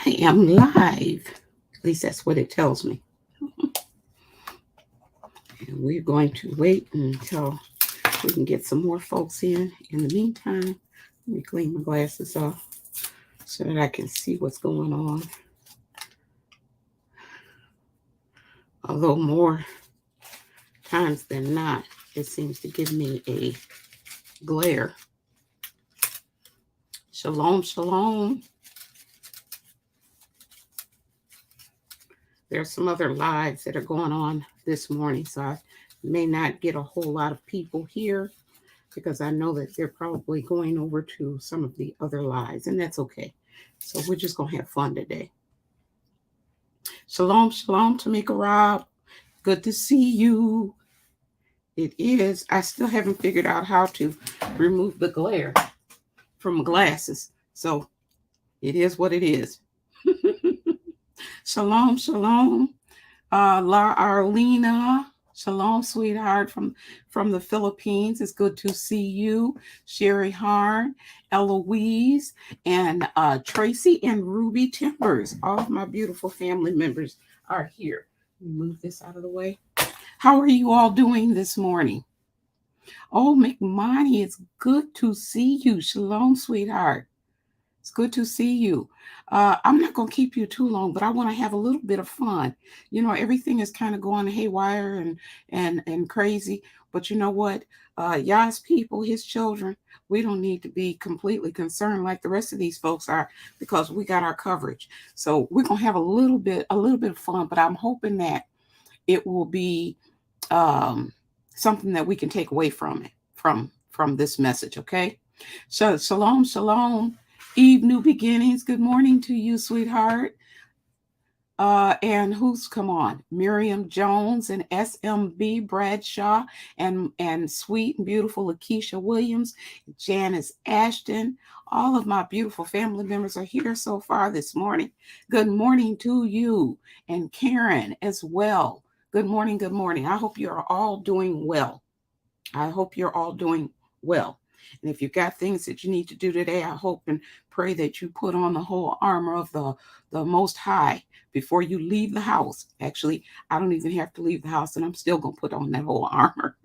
I am live. At least that's what it tells me. And we're going to wait until we can get some more folks in. In the meantime, let me clean my glasses off so that I can see what's going on. Although more times than not, it seems to give me a glare. Shalom, shalom. There's some other lives that are going on this morning, so I may not get a whole lot of people here because I know that they're probably going over to some of the other lives, and that's okay. So we're just going to have fun today. Shalom, shalom, Tamika Rob. Good to see you. It is. I still haven't figured out how to remove the glare from my glasses. So it is what it is. Shalom, shalom. La Arlena. Shalom, sweetheart, from the Philippines. It's good to see you. Sherry Harn, Eloise, and Tracy and Ruby Timbers. All of my beautiful family members are here. Move this out of the way. How are you all doing this morning? Oh, McMoney, it's good to see you. Shalom, sweetheart. It's good to see you. I'm not going to keep you too long, but I want to have a little bit of fun. You know, everything is kind of going haywire and crazy. But you know what? Yah's people, his children, we don't need to be completely concerned like the rest of these folks are because we got our coverage. So we're going to have a little bit of fun, but I'm hoping that it will be something that we can take away from it, from this message, okay? So shalom, shalom. Eve New Beginnings, good morning to you, sweetheart. And who's come on? Miriam Jones and SMB Bradshaw and sweet and beautiful Lakeisha Williams, Janice Ashton. All of my beautiful family members are here so far this morning. Good morning to you and Karen as well. Good morning, good morning. I hope you're all doing well. I hope you're all doing well. And if you've got things that you need to do today, I hope and pray that you put on the whole armor of the Most High before you leave the house. Actually, I don't even have to leave the house, and I'm still going to put on that whole armor.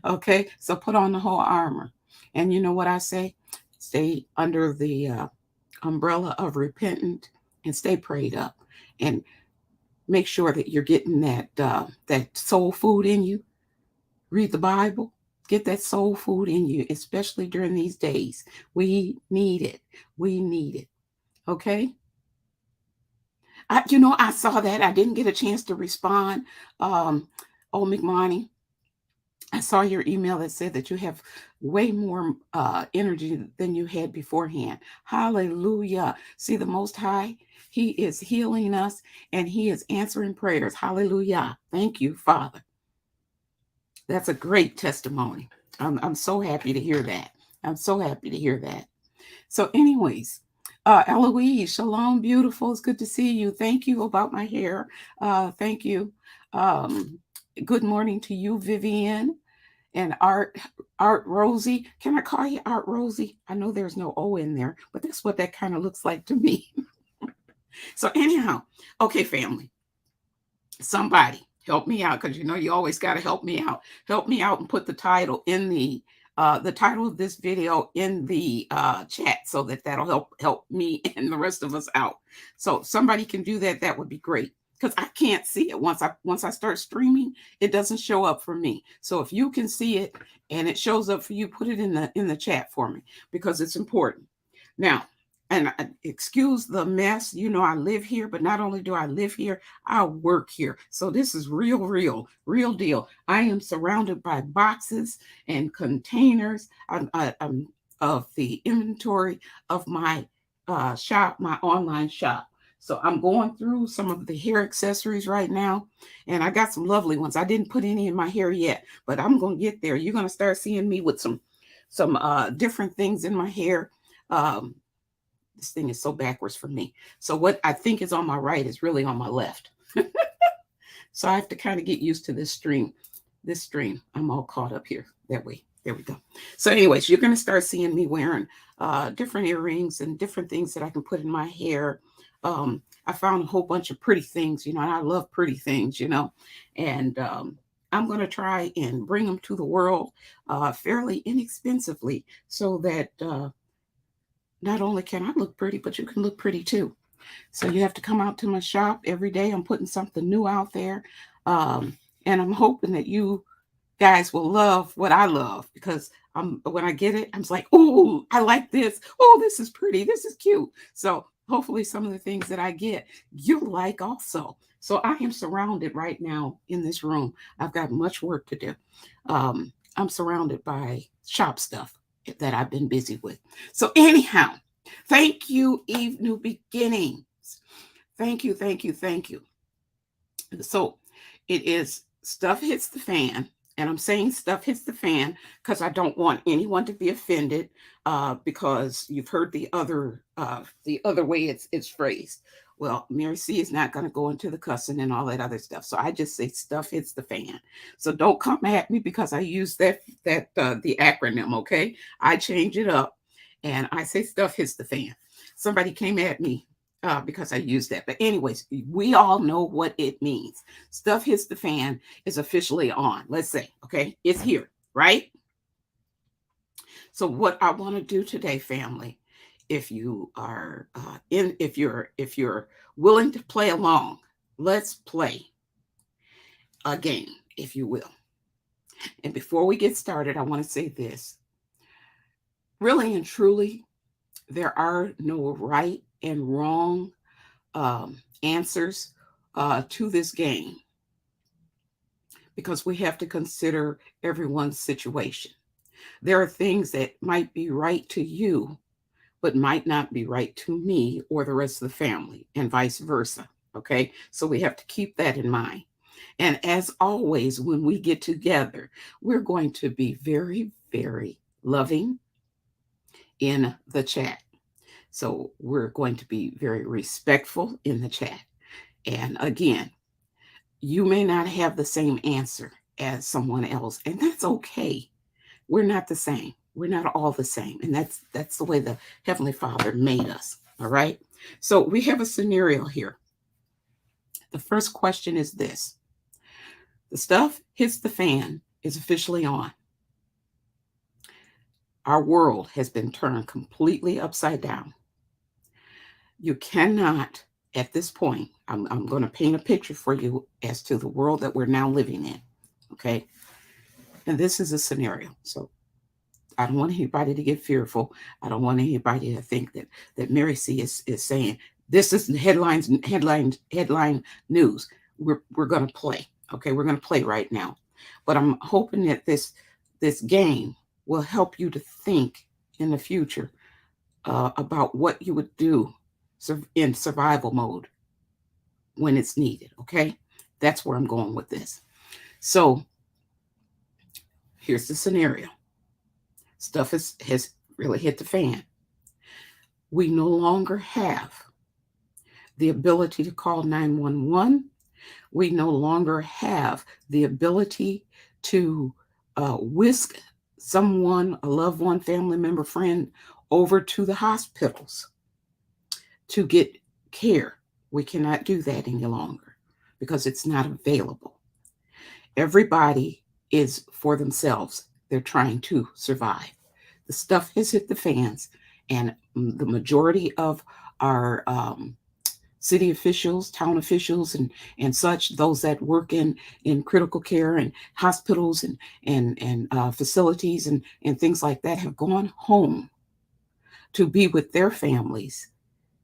Okay? So put on the whole armor. And you know what I say? Stay under the umbrella of repentance and stay prayed up. And make sure that you're getting that soul food in you. Read the Bible. Get that soul food in you, especially during these days. We need it. We need it. Okay? I saw that. I didn't get a chance to respond. Oh, McMoney, I saw your email that said that you have way more energy than you had beforehand. Hallelujah. See, the Most High, He is healing us and He is answering prayers. Hallelujah. Thank you, Father. That's a great testimony. I'm so happy to hear that. I'm so happy to hear that. So, anyways, Eloise, shalom, beautiful. It's good to see you. Thank you about my hair. Thank you. Good morning to you, Vivian and Art Rosie. Can I call you Art Rosie? I know there's no O in there, but that's what that kind of looks like to me. So, anyhow, okay, family. Somebody help me out because you always got to help me out. Help me out and put the title in the title of this video in the chat so that'll help me and the rest of us out. So somebody can do that. That would be great because I can't see it once I start streaming. It doesn't show up for me. So if you can see it and it shows up for you, put it in the chat for me because it's important. Now. And excuse the mess. I live here, but not only do I live here, I work here. So this is real deal. I am surrounded by boxes and containers of the inventory of my shop, my online shop. So I'm going through some of the hair accessories right now, and I got some lovely ones. I didn't put any in my hair yet, but I'm going to get there. You're going to start seeing me with some different things in my hair. This thing is so backwards for me. So what I think is on my right is really on my left. So I have to kind of get used to this stream. I'm all caught up here. That way. There we go. So anyways, you're going to start seeing me wearing different earrings and different things that I can put in my hair. I found a whole bunch of pretty things, and I love pretty things, and I'm going to try and bring them to the world fairly inexpensively so that not only can I look pretty, but you can look pretty too. So you have to come out to my shop every day. I'm putting something new out there. And I'm hoping that you guys will love what I love, because when I get it, I'm just like, oh, I like this. Oh, this is pretty. This is cute. So hopefully some of the things that I get, you like also. So I am surrounded right now in this room. I've got much work to do. I'm surrounded by shop stuff that I've been busy with. So anyhow, thank you, Eve New Beginnings. Thank you, thank you, thank you. So it is Stuff Hits the Fan. And I'm saying stuff hits the fan because I don't want anyone to be offended, because you've heard the other way it's phrased. Well, Mary C is not going to go into the cussing and all that other stuff. So I just say stuff hits the fan. So don't come at me because I use the acronym, okay? I change it up and I say stuff hits the fan. Somebody came at me because I use that. But anyways, we all know what it means. Stuff hits the fan is officially on. Let's say, okay, it's here, right? So what I want to do today, family, if you are if you're willing to play along, let's play a game, if you will. And before we get started, I want to say this. Really and truly, there are no right and wrong answers to this game, because we have to consider everyone's situation. There are things that might be right to you, but might not be right to me or the rest of the family, and vice versa. Okay, so we have to keep that in mind. And as always, when we get together, we're going to be very, very loving in the chat. So we're going to be very respectful in the chat. And again, you may not have the same answer as someone else, and that's okay. We're not the same. We're not all the same. And that's the way the Heavenly Father made us. All right. So we have a scenario here. The first question is this. The Stuff Hits the Fan is officially on. Our world has been turned completely upside down. You cannot, at this point, I'm going to paint a picture for you as to the world that we're now living in. Okay. And this is a scenario. So I don't want anybody to get fearful. I don't want anybody to think that Mary C is saying this is headline news. We're going to play. Okay, we're going to play right now. But I'm hoping that this game will help you to think in the future about what you would do in survival mode when it's needed. Okay, that's where I'm going with this. So here's the scenario. Stuff has really hit the fan. We no longer have the ability to call 911. We no longer have the ability to whisk someone, a loved one, family member, friend, over to the hospitals to get care. We cannot do that any longer because it's not available. Everybody is for themselves. They're trying to survive. The stuff has hit the fans, and the majority of our city officials, town officials, and such, those that work in critical care and hospitals and facilities and things like that, have gone home to be with their families,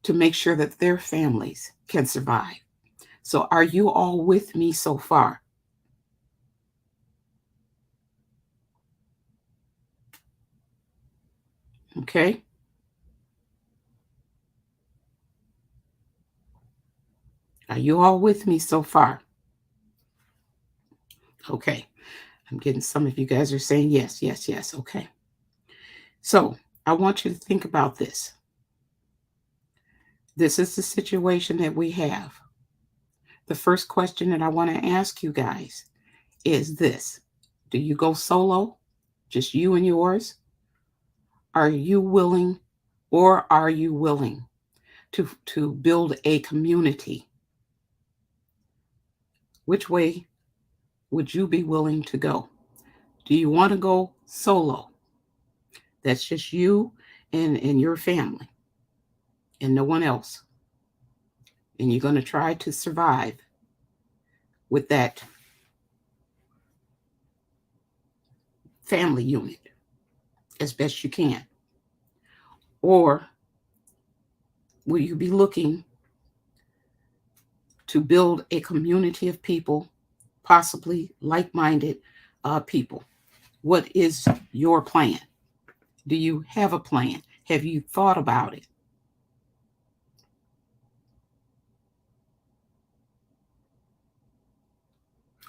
to make sure that their families can survive. So are you all with me so far? Okay. Are you all with me so far? Okay. I'm getting some of you guys are saying yes, yes, yes. Okay. So I want you to think about this. This is the situation that we have. The first question that I want to ask you guys is this. Do you go solo, just you and yours? Are you willing, or are you willing to build a community? Which way would you be willing to go? Do you want to go solo? That's just you and your family and no one else. And you're going to try to survive with that family unit as best you can. Or will you be looking to build a community of people, possibly like-minded people? What is your plan? Do you have a plan? Have you thought about it?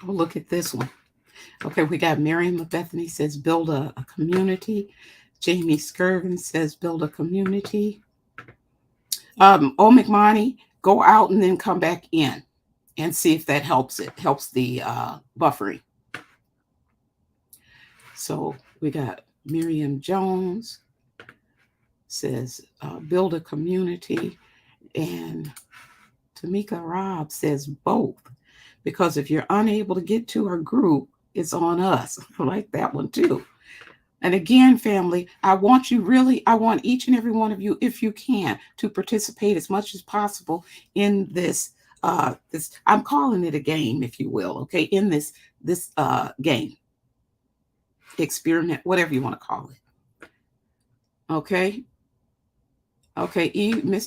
Oh, look at this one. Okay, we got Miriam Bethany says build a community. Jamie Skirvin says build a community. McMonty, go out and then come back in and see if that helps the buffering. So we got Miriam Jones says build a community, and Tamika Robb says both, because if you're unable to get to our group, it's on us. I like that one too. And again, family, I want each and every one of you, if you can, to participate as much as possible in this. I'm calling it a game, if you will. Okay, in this game, experiment, whatever you want to call it. Okay. Okay,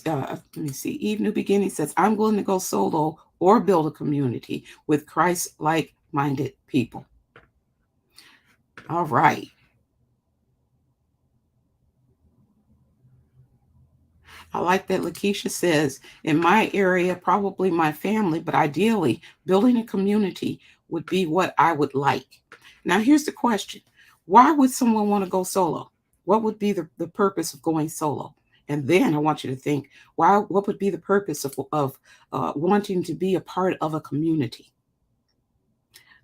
let me see. Eve New Beginning says, I'm willing to go solo or build a community with Christ-like minded people. All right. I like that Lakeisha says, in my area, probably my family, but ideally, building a community would be what I would like. Now, here's the question. Why would someone want to go solo? What would be the purpose of going solo? And then I want you to think, what would be the purpose of wanting to be a part of a community?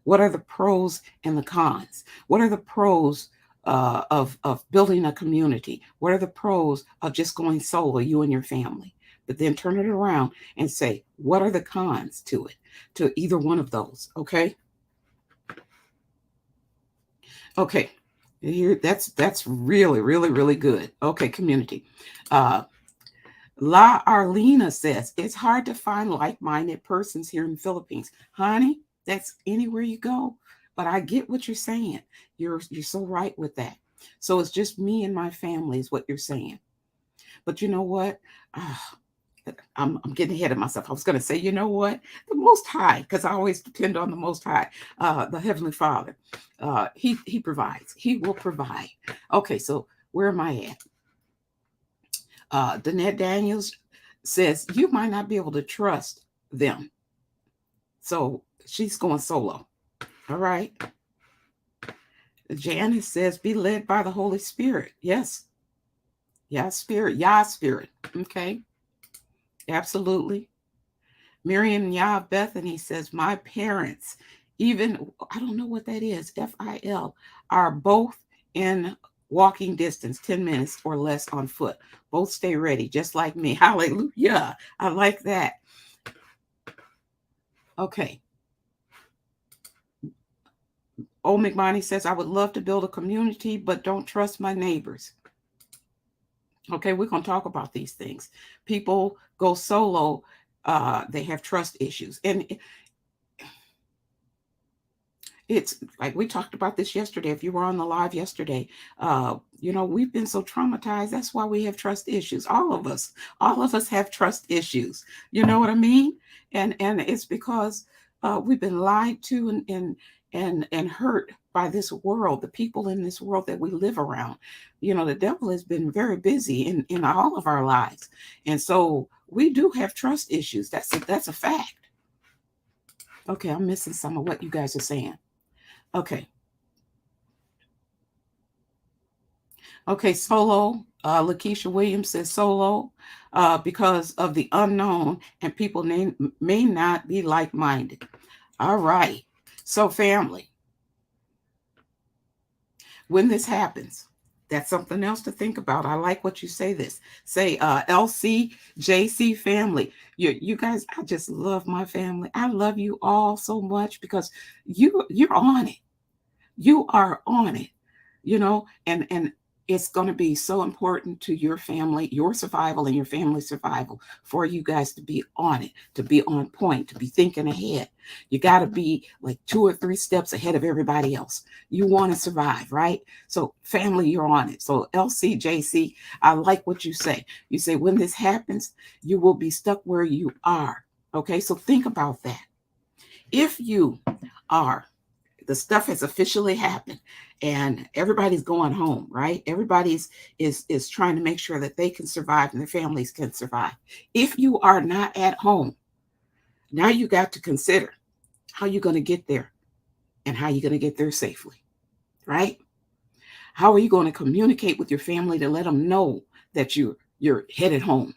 What are the pros and the cons? What are the pros of building a community? What are the pros of just going solo, you and your family? But then turn it around and say, what are the cons to it, to either one of those? Okay. Okay. Here, that's really, really, really good. Okay, community. La Arlena says, it's hard to find like-minded persons here in the Philippines. Honey, that's anywhere you go. But I get what you're saying. You're so right with that. So it's just me and my family is what you're saying. But you know what? I'm getting ahead of myself. I was going to say, you know what? The Most High, because I always depend on the Most High, the Heavenly Father. He provides. He will provide. Okay, so where am I at? Danette Daniels says, you might not be able to trust them. So she's going solo. All right. Janice says, be led by the Holy Spirit. Yes. Yeah, Spirit. Yah Spirit. Okay. Absolutely. Miriam Yah Bethany says, my parents, even, I don't know what that is, FIL, are both in walking distance, 10 minutes or less on foot. Both stay ready, just like me. Hallelujah. I like that. Okay. McMonty says, I would love to build a community, but don't trust my neighbors. Okay, we're going to talk about these things. People go solo. They have trust issues. And it's like we talked about this yesterday. If you were on the live yesterday, we've been so traumatized. That's why we have trust issues. All of us have trust issues. You know what I mean? And it's because we've been lied to and hurt by this world, the people in this world that we live around. The devil has been very busy in all of our lives. And so we do have trust issues. That's a fact. Okay, I'm missing some of what you guys are saying. Okay. Okay, solo. Lakeisha Williams says solo because of the unknown and people may not be like-minded. All right. So family, when this happens, that's something else to think about. I like what you say this. Say LCJC family. You guys, I just love my family. I love you all so much because you're on it. You are on it, and it's going to be so important to your family, your survival and your family's survival, for you guys to be on it, to be on point, to be thinking ahead. You got to be like 2 or 3 steps ahead of everybody else. You want to survive, right? So family, you're on it. So LCJC, I like what you say. You say when this happens, you will be stuck where you are. Okay, so think about that. If you are, the stuff has officially happened and everybody's going home, right? Everybody's is trying to make sure that they can survive and their families can survive. If you are not at home, now you got to consider how you're going to get there and how you're going to get there safely, right? How are you going to communicate with your family to let them know that you're headed home?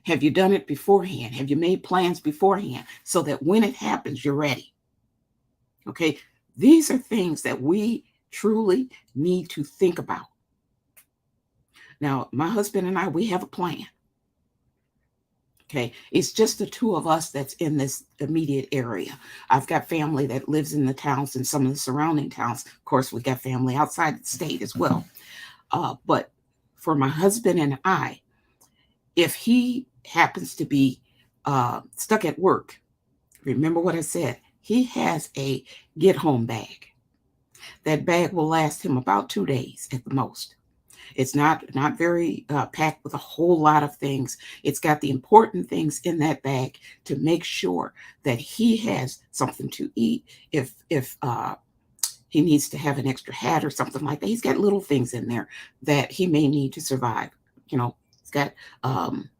Have you done it beforehand? Have you made plans beforehand so that when it happens, you're ready? Okay, these are things that we truly need to think about. Now, my husband and I, we have a plan. Okay, it's just the two of us that's in this immediate area. I've got family that lives in the towns and some of the surrounding towns. Of course, we got family outside the state as well. But for my husband and I, if he happens to be stuck at work, remember what I said, he has a get home bag. That bag will last him about 2 days at the most. It's not very packed with a whole lot of things. It's got the important things in that bag to make sure that he has something to eat. If he needs to have an extra hat or something like that, he's got little things in there that he may need to survive. He's got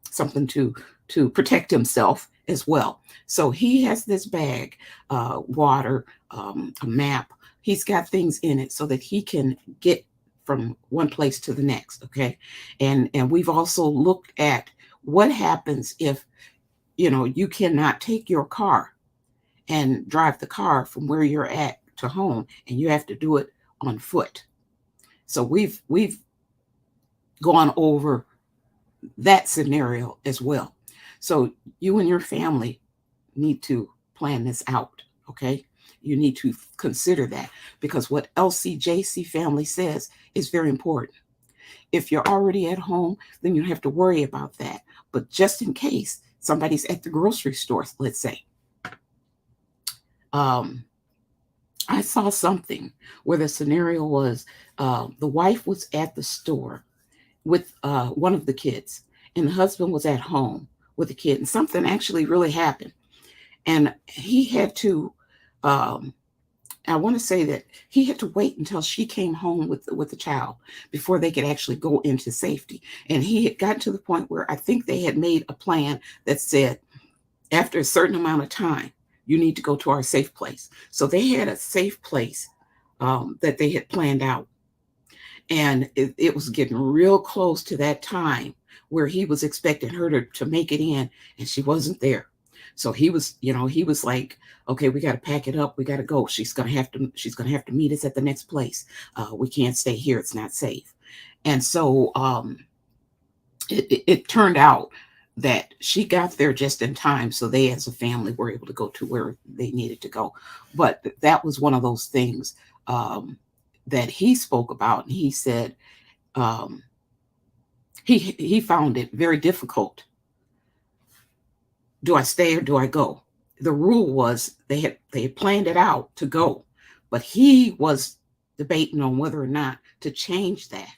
something to protect himself as well. So he has this bag, water, a map. He's got things in it so that he can get from one place to the next. Okay. And we've also looked at what happens if, you cannot take your car and drive the car from where you're at to home, and you have to do it on foot. So we've gone over that scenario as well. So you and your family need to plan this out. Okay. You need to consider that, because what LCJC family says is very important. If you're already at home, then you don't have to worry about that. But just in case somebody's at the grocery store, let's say, I saw something where the scenario was the wife was at the store with one of the kids, and the husband was at home with the kid, and something actually really happened. And he had to, I want to say that he had to wait until she came home with the child before they could actually go into safety. And he had gotten to the point where I think they had made a plan that said, after a certain amount of time, you need to go to our safe place. So they had a safe place that they had planned out. And it was getting real close to that time where he was expecting her to make it in, and she wasn't there. So he was like, okay, we got to pack it up. We got to go. She's going to have to meet us at the next place. We can't stay here. It's not safe. And so it turned out that she got there just in time. So they, as a family, were able to go to where they needed to go. But that was one of those things that he spoke about. And he said he found it very difficult. Do I stay or do I go? The rule was they had planned it out to go, but he was debating on whether or not to change that.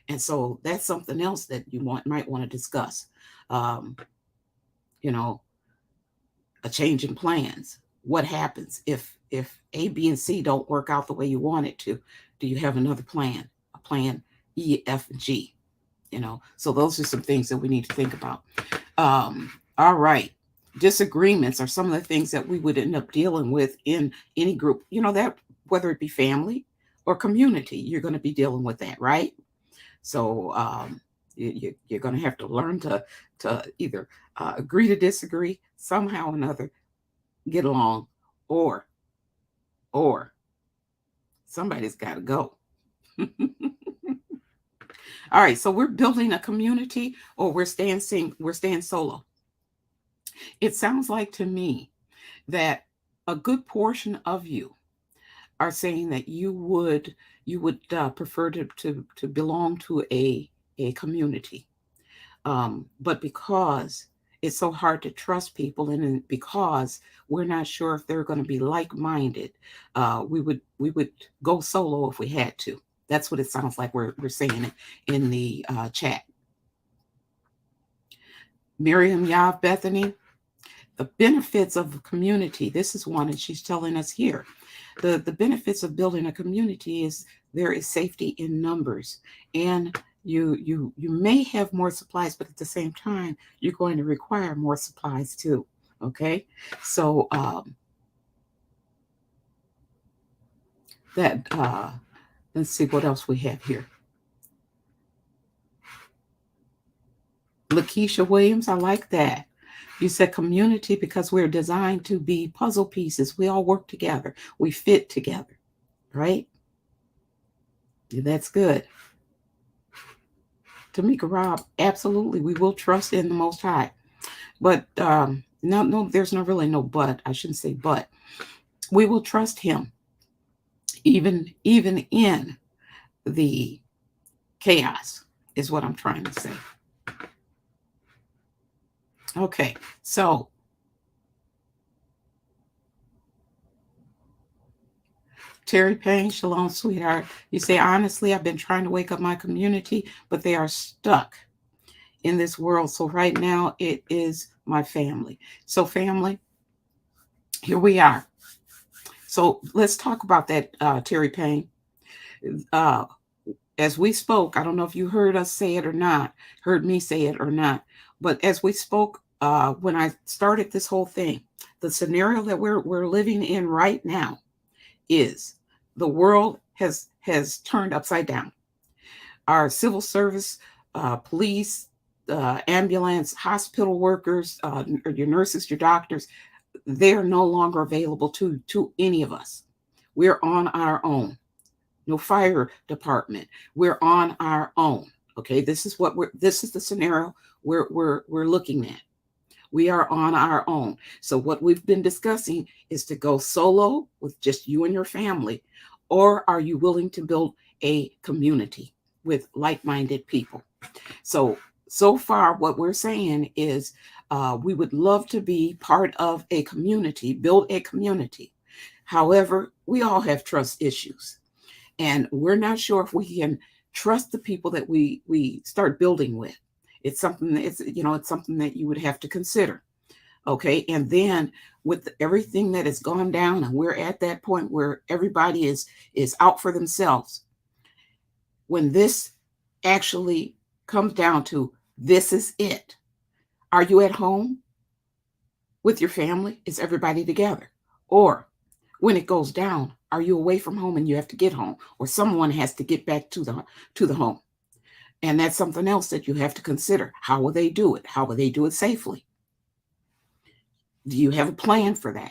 And so that's something else that you might want to discuss. You know, a change in plans. What happens if A, B, and C don't work out the way you want it to? Do you have another plan? A plan E, F, and G. So those are some things that we need to think about. All right. Disagreements are some of the things that we would end up dealing with in any group. That whether it be family or community, you're going to be dealing with that, right? So you're going to have to learn to either agree to disagree, somehow or another, get along, or somebody's got to go. All right, so we're building a community, or we're staying solo. It sounds like to me that a good portion of you are saying that you would prefer to belong to a community, but because it's so hard to trust people, and because we're not sure if they're going to be like-minded, we would go solo if we had to. That's what it sounds like we're saying it in the chat. Miriam Yav Bethany, the benefits of a community. This is one, and she's telling us here. The benefits of building a community is there is safety in numbers, and you may have more supplies, but at the same time, you're going to require more supplies too. Okay, so that let's see what else we have here. Lakeisha Williams, I like that. You said community because we're designed to be puzzle pieces. We all work together. We fit together, right? That's good. Tamika Robb, absolutely. We will trust in the Most High. But no, there's really no but. I shouldn't say but. We will trust him even in the chaos, is what I'm trying to say. Okay, so Terry Payne, shalom, sweetheart. You say, honestly, I've been trying to wake up my community, but they are stuck in this world. So right now, it is my family. So family, here we are. So let's talk about that, Terry Payne. As we spoke, I don't know if you heard us say it or not, heard me say it or not, but as we spoke, when I started this whole thing, the scenario that we're living in right now is the world has turned upside down. Our civil service, police, ambulance, hospital workers, your nurses, your doctors, they're no longer available to any of us. We're on our own. No fire department. We're on our own. Okay, this is the scenario we're looking at. We are on our own. So what we've been discussing is to go solo with just you and your family, or are you willing to build a community with like-minded people? So far, what we're saying is we would love to be part of a community, build a community. However, we all have trust issues. And we're not sure if we can trust the people that we start building with. It's something that you would have to consider. Okay. And then with everything that has gone down, and we're at that point where everybody is out for themselves. When this actually comes down to this is it. Are you at home with your family? Is everybody together? Or when it goes down, are you away from home and you have to get home, or someone has to get back to the home? And that's something else that you have to consider. How will they do it? How will they do it safely? Do you have a plan for that?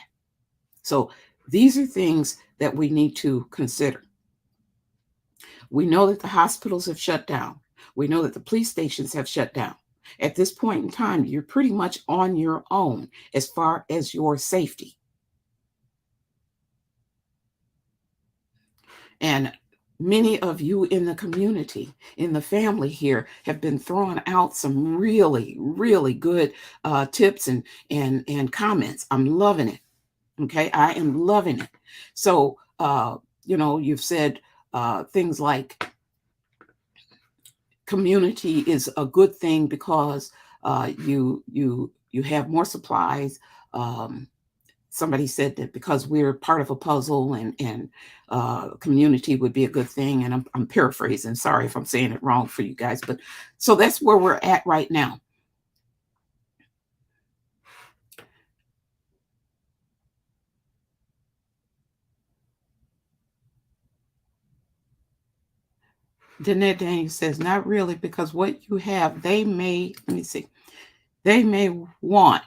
So these are things that we need to consider. We know that the hospitals have shut down. We know that the police stations have shut down. At this point in time, you're pretty much on your own as far as your safety. And many of you in the community, in the family here, have been throwing out some really, really good tips and comments. I'm loving it. Okay, I am loving it. So, you've said things like community is a good thing because you have more supplies. Somebody said that because we're part of a puzzle, and community would be a good thing. And I'm paraphrasing. Sorry if I'm saying it wrong for you guys, but so that's where we're at right now. Danette Daniel says, not really, because what you have, they may want.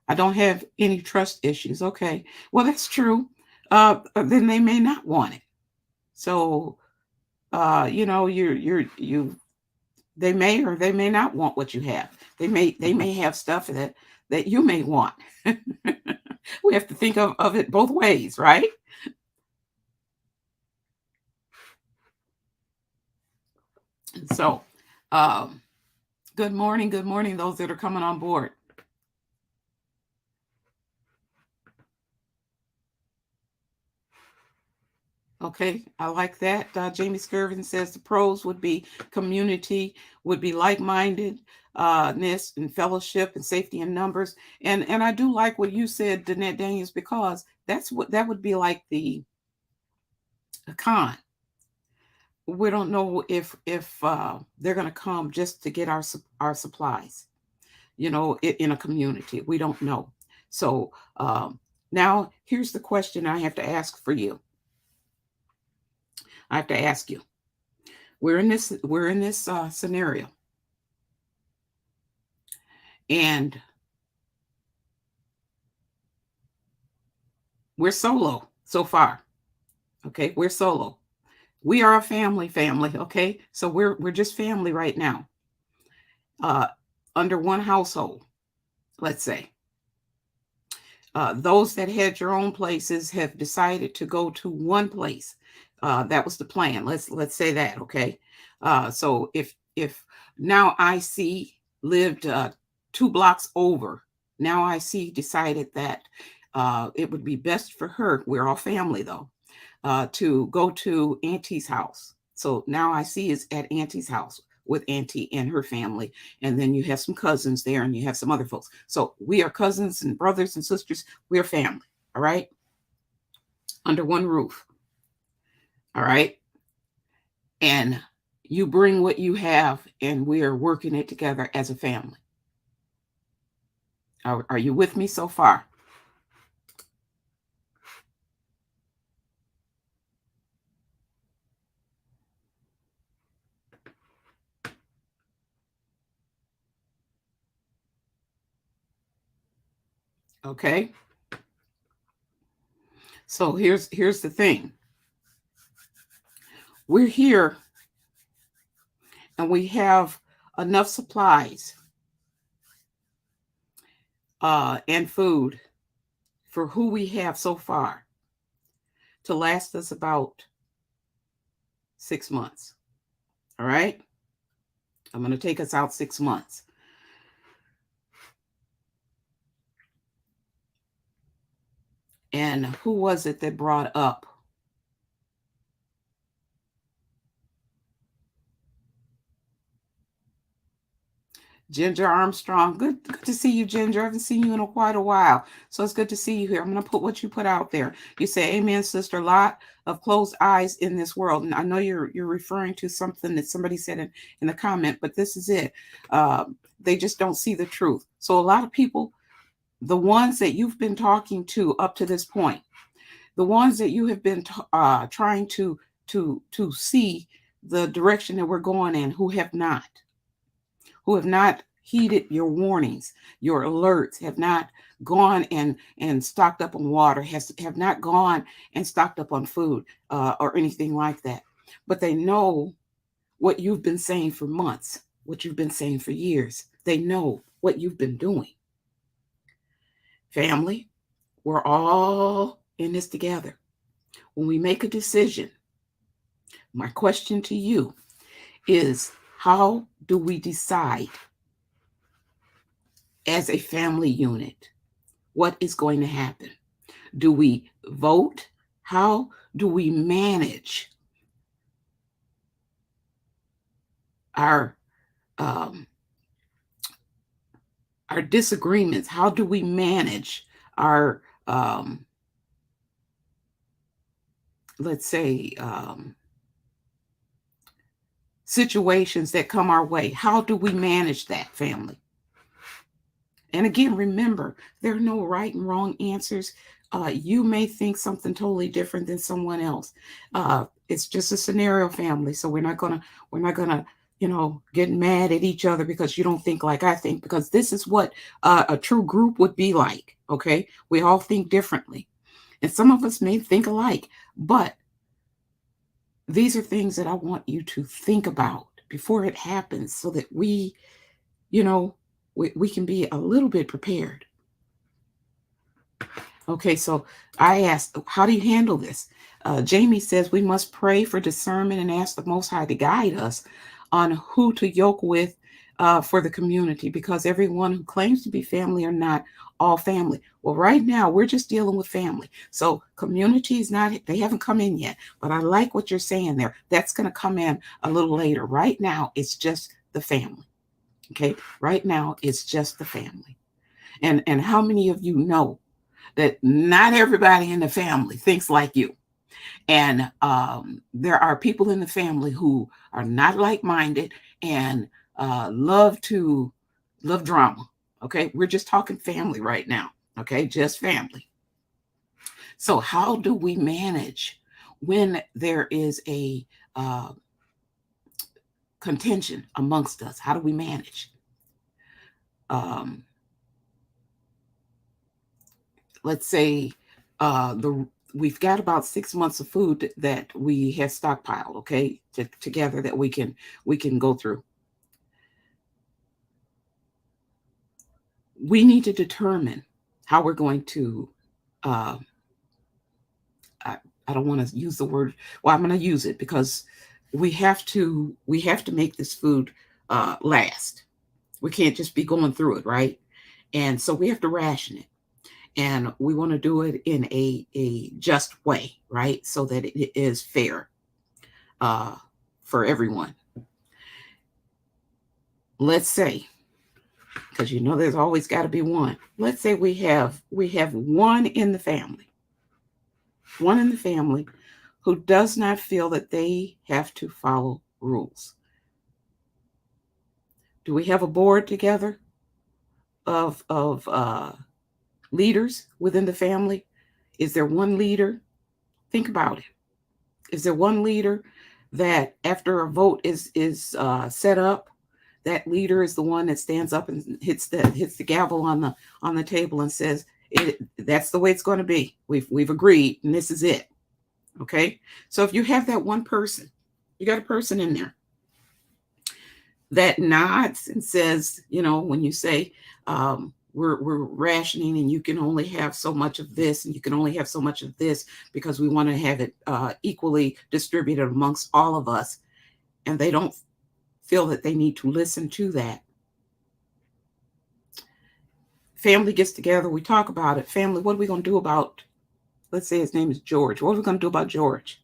I don't have any trust issues. Okay. Well, that's true. Then they may not want it. So they may or they may not want what you have. They may have stuff that you may want. We have to think of it both ways, right? So, um, good morning, those that are coming on board. Okay, I like that. Jamie Skirvin says the pros would be community, would be like-mindedness and fellowship and safety in numbers. And I do like what you said, Danette Daniels, because that would be like the con. We don't know if they're going to come just to get our supplies, in a community. We don't know. So now here's the question I have to ask for you. I have to ask you. We're in this scenario, and we're solo so far. Okay, we're solo. We are a family. Okay, so we're just family right now, uh, under one household. Let's say those that had your own places have decided to go to one place. That was the plan. Let's say that. Okay, so if now I see lived 2 blocks over. Now I see decided that it would be best for her. We're all family though. To go to Auntie's house. So now I see is at Auntie's house with Auntie and her family. And then you have some cousins there and you have some other folks. So we are cousins and brothers and sisters. We're family. All right. Under one roof. All right. And you bring what you have and we are working it together as a family. Are you with me so far? Okay. So here's the thing. We're here and we have enough supplies and food for who we have so far to last us about 6 months. All right. I'm going to take us out 6 months. And who was it that brought up Ginger Armstrong? Good to see you, Ginger. I haven't seen you in quite a while. So it's good to see you here. I'm going to put what you put out there. You say, amen, sister. Lot of closed eyes in this world. And I know you're referring to something that somebody said in the comment, but this is it. They just don't see the truth. So a lot of people, the ones that you've been talking to up to this point, the ones that you have been trying to see the direction that we're going in, who have not heeded your warnings, your alerts, have not gone and stocked up on water, have not gone and stocked up on food or anything like that. But they know what you've been saying for months, what you've been saying for years. They know what you've been doing. Family, we're all in this together. When we make a decision, my question to you is, how do we decide as a family unit what is going to happen? Do we vote? How do we manage our disagreements? How do we manage our let's say situations that come our way? How do we manage that, family? And again, remember, there are no right and wrong answers. You may think something totally different than someone else. It's just a scenario, family. So we're not gonna get mad at each other because you don't think like I think, because this is what a true group would be like. Okay, we all think differently, and some of us may think alike, but These are things that I want you to think about before it happens so that you know, we can be a little bit prepared. Okay, so I asked, how do you handle this? Jamie says we must pray for discernment and ask the Most High to guide us on who to yoke with for the community, because everyone who claims to be family are not all family. Well, right now we're just dealing with family. So community is not, they haven't come in yet, but I like what you're saying there. That's going to come in a little later. Right now, it's just the family. Okay, right now, it's just the family. And how many of you know that not everybody in the family thinks like you? And there are people in the family who are not like-minded and love drama. Okay, we're just talking family right now. Okay, just family. So how do we manage when there is a contention amongst us? How do we manage? Let's say we've got about 6 months of food that we have stockpiled, okay, together, that we can go through. We need to determine how we're going to I don't want to use the word, well, I'm going to use it, because we have to make this food last. We can't just be going through it, right? And so we have to ration it. And we want to do it in a just way, right? So that it is fair for everyone. Let's say, because there's always got to be one. Let's say we have one in the family who does not feel that they have to follow rules. Do we have a board together of leaders within the family? Is there one leader? Think about it. Is there one leader that after a vote is set up, that leader is the one that stands up and hits the gavel on the table and says, that's the way it's going to be. We've agreed, and this is it. Okay? So if you have that one person, you got a person in there that nods and says, when you say, we're rationing and you can only have so much of this and you can only have so much of this because we want to have it equally distributed amongst all of us, and they don't feel that they need to listen to that. Family gets together, we talk about it. Family, what are we going to do about, let's say his name is George. What are we going to do about George?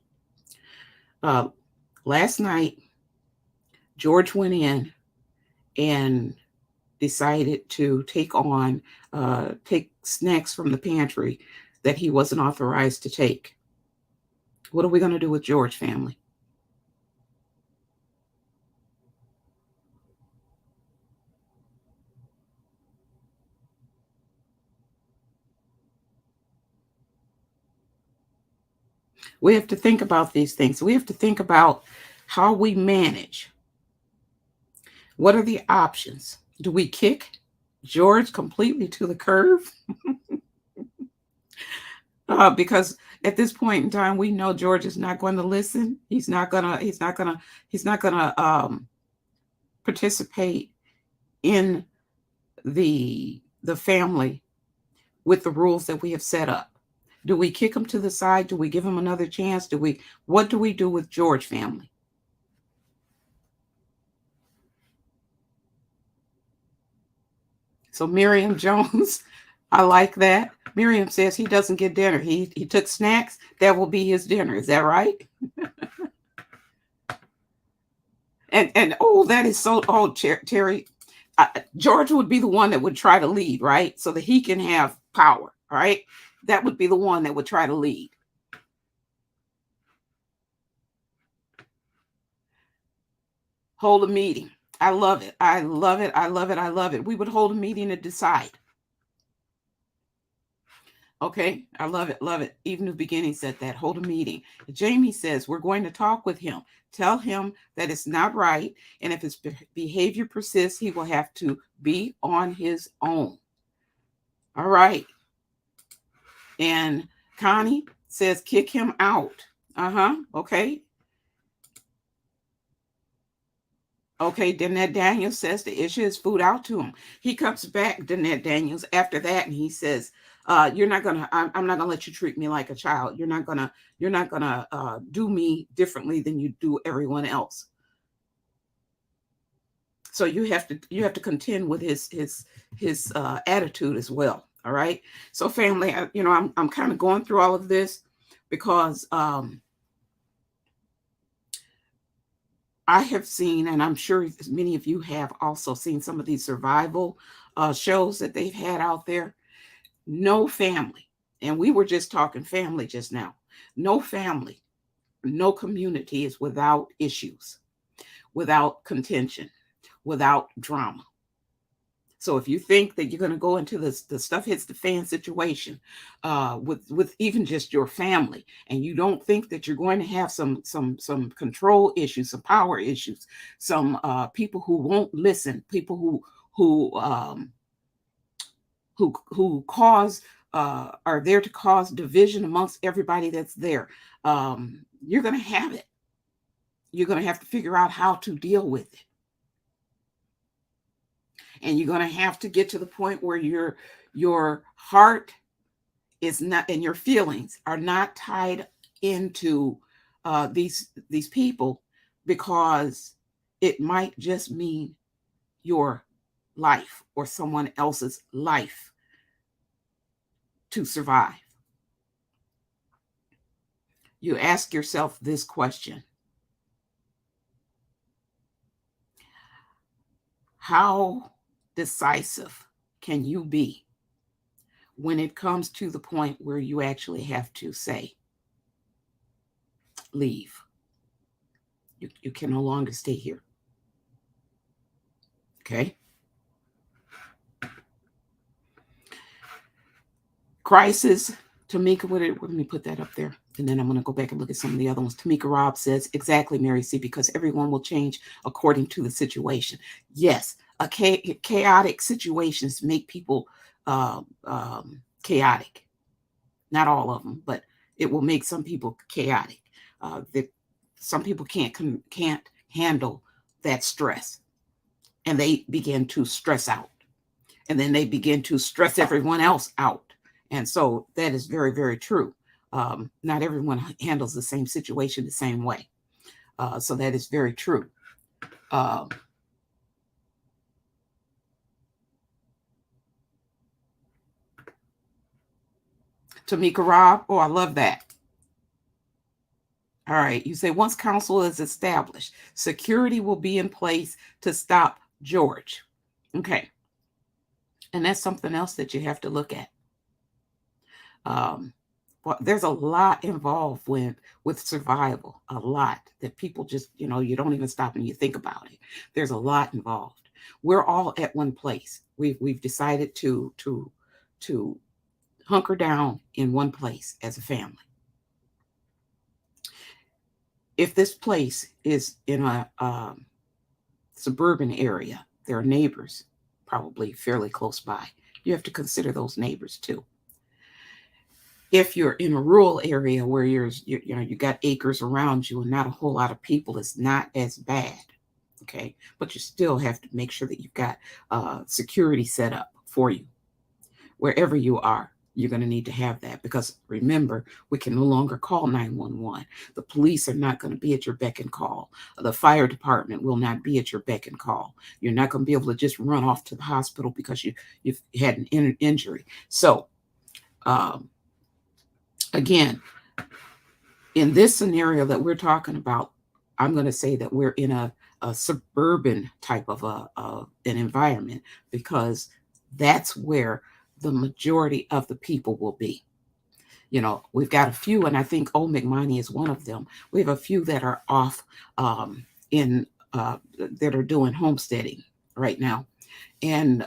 Last night, George went in and decided to take snacks from the pantry that he wasn't authorized to take. What are we going to do with George, family? We have to think about these things. We have to think about how we manage. What are the options? Do we kick George completely to the curb? Because at this point in time, we know George is not going to listen. He's not gonna participate in the family with the rules that we have set up. Do we kick him to the side? Do we give him another chance? What do we do with George, family? So Miriam Jones, I like that. Miriam says he doesn't get dinner. He took snacks. That will be his dinner. Is that right? and oh, that is so. Oh, Terry, George would be the one that would try to lead, right? So that he can have power, right? That would be the one that would try to lead. Hold a meeting. I love it. I love it. I love it. I love it. We would hold a meeting to decide. Okay, I love it. Love it. Even the beginning said that. Hold a meeting. Jamie says we're going to talk with him. Tell him that it's not right. And if his behavior persists, he will have to be on his own. All right. And Connie says kick him out. Okay. Okay, Danette Daniels says to issue his food out to him. He comes back, Danette Daniels, after that, and he says, "You're not gonna. I'm not gonna let you treat me like a child. You're not gonna. Do me differently than you do everyone else." So you have to contend with his attitude as well. All right. So family, I'm kind of going through all of this because I have seen, and I'm sure many of you have also seen some of these survival shows that they've had out there. No family, and we were just talking family just now. No family, no community is without issues, without contention, without drama. So if you think that you're going to go into the stuff hits the fan situation with even just your family, and you don't think that you're going to have some control issues, some power issues, some people who won't listen, people who cause are there to cause division amongst everybody that's there, you're going to have it. You're going to have to figure out how to deal with it. And you're going to have to get to the point where your heart is not, and your feelings are not tied into these people, because it might just mean your life or someone else's life to survive. You ask yourself this question: how decisive can you be when it comes to the point where you actually have to say, leave? You can no longer stay here. Okay? Crisis. Tamika, let me put that up there. And then I'm going to go back and look at some of the other ones. Tamika Robb says, exactly, Mary C., because everyone will change according to the situation. Yes, chaotic situations make people chaotic. Not all of them, but it will make some people chaotic. Some people can't handle that stress, and they begin to stress out, and then they begin to stress everyone else out. And so that is very, very true. Not everyone handles the same situation the same way. So that is very true. Tamika Robb, oh, I love that. All right, you say once counsel is established, security will be in place to stop George. Okay. And that's something else that you have to look at. Well, there's a lot involved with survival, a lot that people just, you don't even stop and you think about it. There's a lot involved. We're all at one place. We've decided to hunker down in one place as a family. If this place is in a suburban area, there are neighbors probably fairly close by. You have to consider those neighbors too. If you're in a rural area where you got acres around you and not a whole lot of people, it's not as bad. Okay. But you still have to make sure that you've got security set up for you. Wherever you are, you're going to need to have that, because remember, we can no longer call 911. The police are not going to be at your beck and call. The fire department will not be at your beck and call. You're not going to be able to just run off to the hospital because you've had an injury. So, again, in this scenario that we're talking about, I'm going to say that we're in a suburban type of an environment, because that's where the majority of the people will be. We've got a few, and I think Old McMoney is one of them. We have a few that are off that are doing homesteading right now. And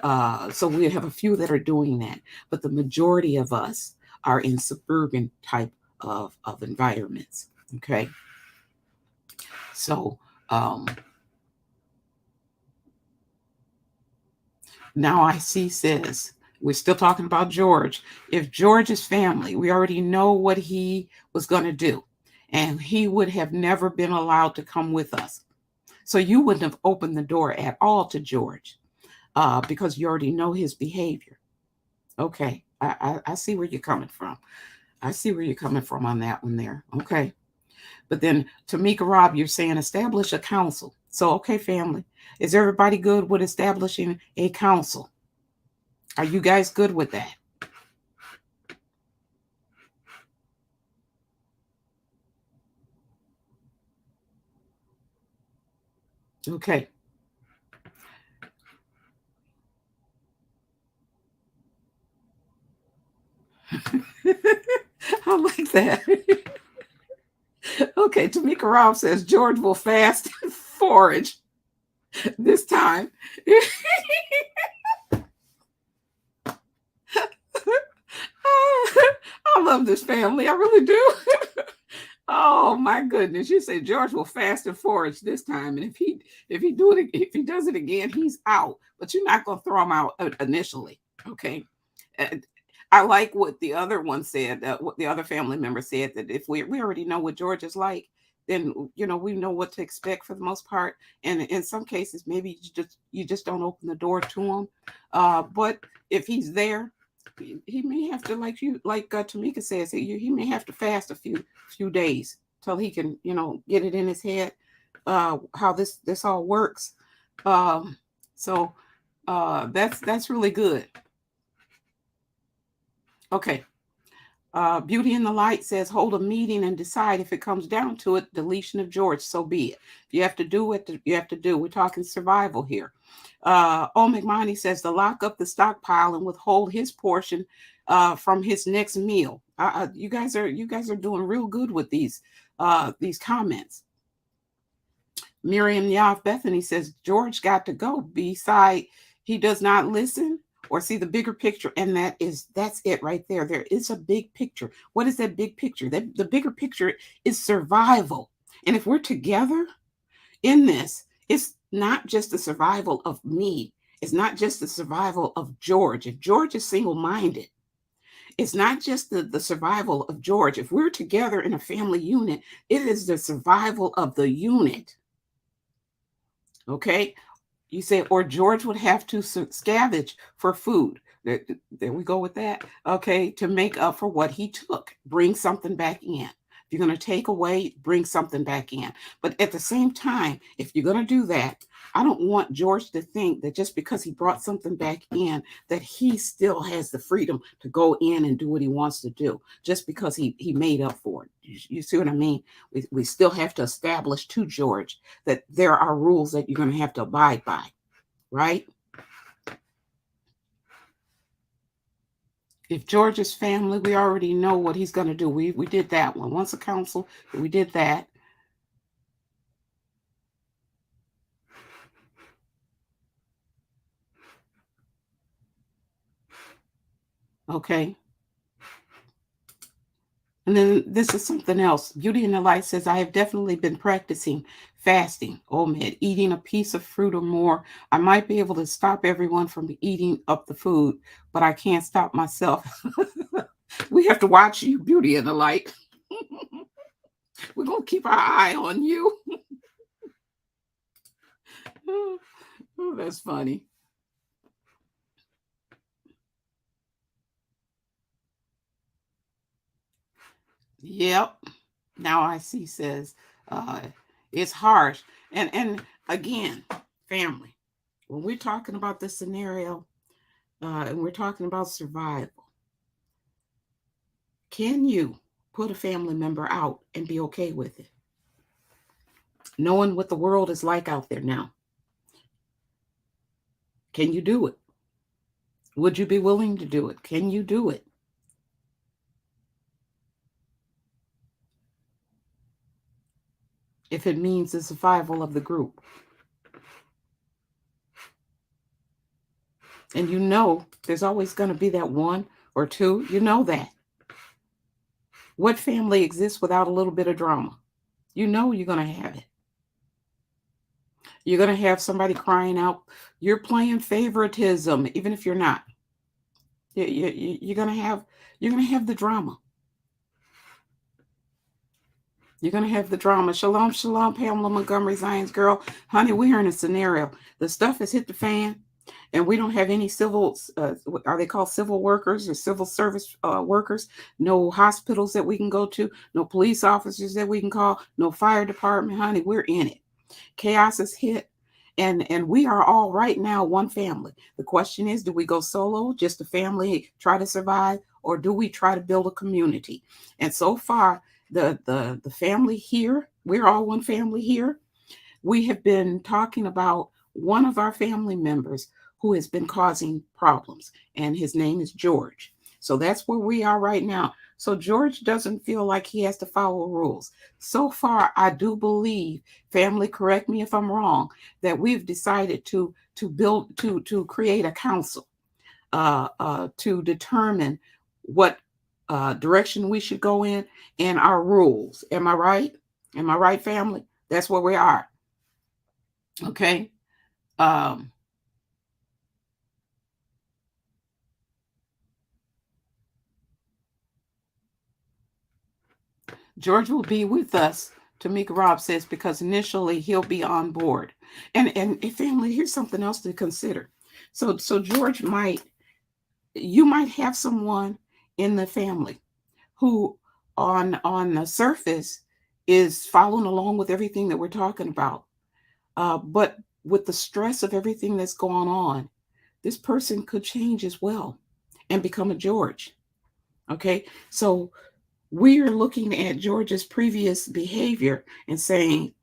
so we have a few that are doing that, but the majority of us are in suburban type of environments. Okay. So now I see says, we're still talking about George. If George's family, we already know what he was going to do, and he would have never been allowed to come with us. So you wouldn't have opened the door at all to George because you already know his behavior. Okay, I see where you're coming from. I see where you're coming from on that one there. Okay. But then Tamika Robb, you're saying establish a council. So, okay, family, is everybody good with establishing a council? Are you guys good with that? Okay. I like that. Okay, Tamika Robb says George will fast and forage this time. I love this family. I really do. Oh my goodness! You say George will fast and forage this time, and if he does it again, he's out. But you're not going to throw him out initially, okay? Uh, I like what the other one said. What the other family member said, that if we already know what George is like, then we know what to expect for the most part. And in some cases, maybe you just don't open the door to him. But if he's there, he may have to, like Tamika says, he may have to fast a few days till he can get it in his head how this all works. Um, so that's really good. Okay. Beauty in the Light says hold a meeting and decide, if it comes down to it, deletion of George, so be it. If you have to do it, you have to do. We're talking survival here. McMoney says to lock up the stockpile and withhold his portion from his next meal. You guys are doing real good with these comments. Miriam Yav Bethany says George got to go. Beside, he does not listen or see the bigger picture, and that's it right there. There is a big picture. What is that big picture? That the bigger picture is survival. And if we're together in this, it's not just the survival of me. It's not just the survival of George. If George is single-minded, it's not just the survival of George. If we're together in a family unit, it is the survival of the unit. Okay. You say, or George would have to scavenge for food. There we go with that. Okay. To make up for what he took, bring something back in. If you're going to take away, bring something back in. But at the same time, if you're going to do that, I don't want George to think that just because he brought something back in, that he still has the freedom to go in and do what he wants to do, just because he made up for it. You see what I mean? We still have to establish to George that there are rules that you're going to have to abide by, right? If George's family, we already know what he's going to do. We did that one. Once a council, we did that. Okay. And then this is something else. Beauty in the Light says, I have definitely been practicing fasting, OMID, eating a piece of fruit or more. I might be able to stop everyone from eating up the food, but I can't stop myself. We have to watch you, Beauty in the Light. We're going to keep our eye on you. Oh, that's funny. Yep. Now I see, says, uh, it's harsh. And again, family, when we're talking about this scenario, and we're talking about survival, can you put a family member out and be okay with it? Knowing what the world is like out there now, can you do it? Would you be willing to do it? Can you do it? If it means the survival of the group. And there's always going to be that one or two. You know that. What family exists without a little bit of drama? You're going to have it. You're going to have somebody crying out, you're playing favoritism, even if you're not. You're going to have the drama. You're going to have the drama. Shalom, shalom, Pamela Montgomery, Zion's girl. Honey, we're in a scenario. The stuff has hit the fan, and we don't have any civil, are they called civil workers or civil service workers? No hospitals that we can go to, no police officers that we can call, no fire department. Honey, we're in it. Chaos is hit. And we are all right now one family. The question is, do we go solo, just a family, try to survive, or do we try to build a community? And so far, the family here, we're all one family here. We have been talking about one of our family members who has been causing problems, and his name is George. So that's where we are right now. So George doesn't feel like he has to follow rules. So far, I do believe, family, correct me if I'm wrong, that we've decided to create a council to determine what direction we should go in and our rules. Am I right? Am I right, family? That's where we are. Okay. Um, George will be with us, Tamika Robb says, because initially he'll be on board. And family, here's something else to consider. So George you might have someone in the family who on the surface is following along with everything that we're talking about. But with the stress of everything that's going on, this person could change as well and become a George. Okay. So we are looking at George's previous behavior and saying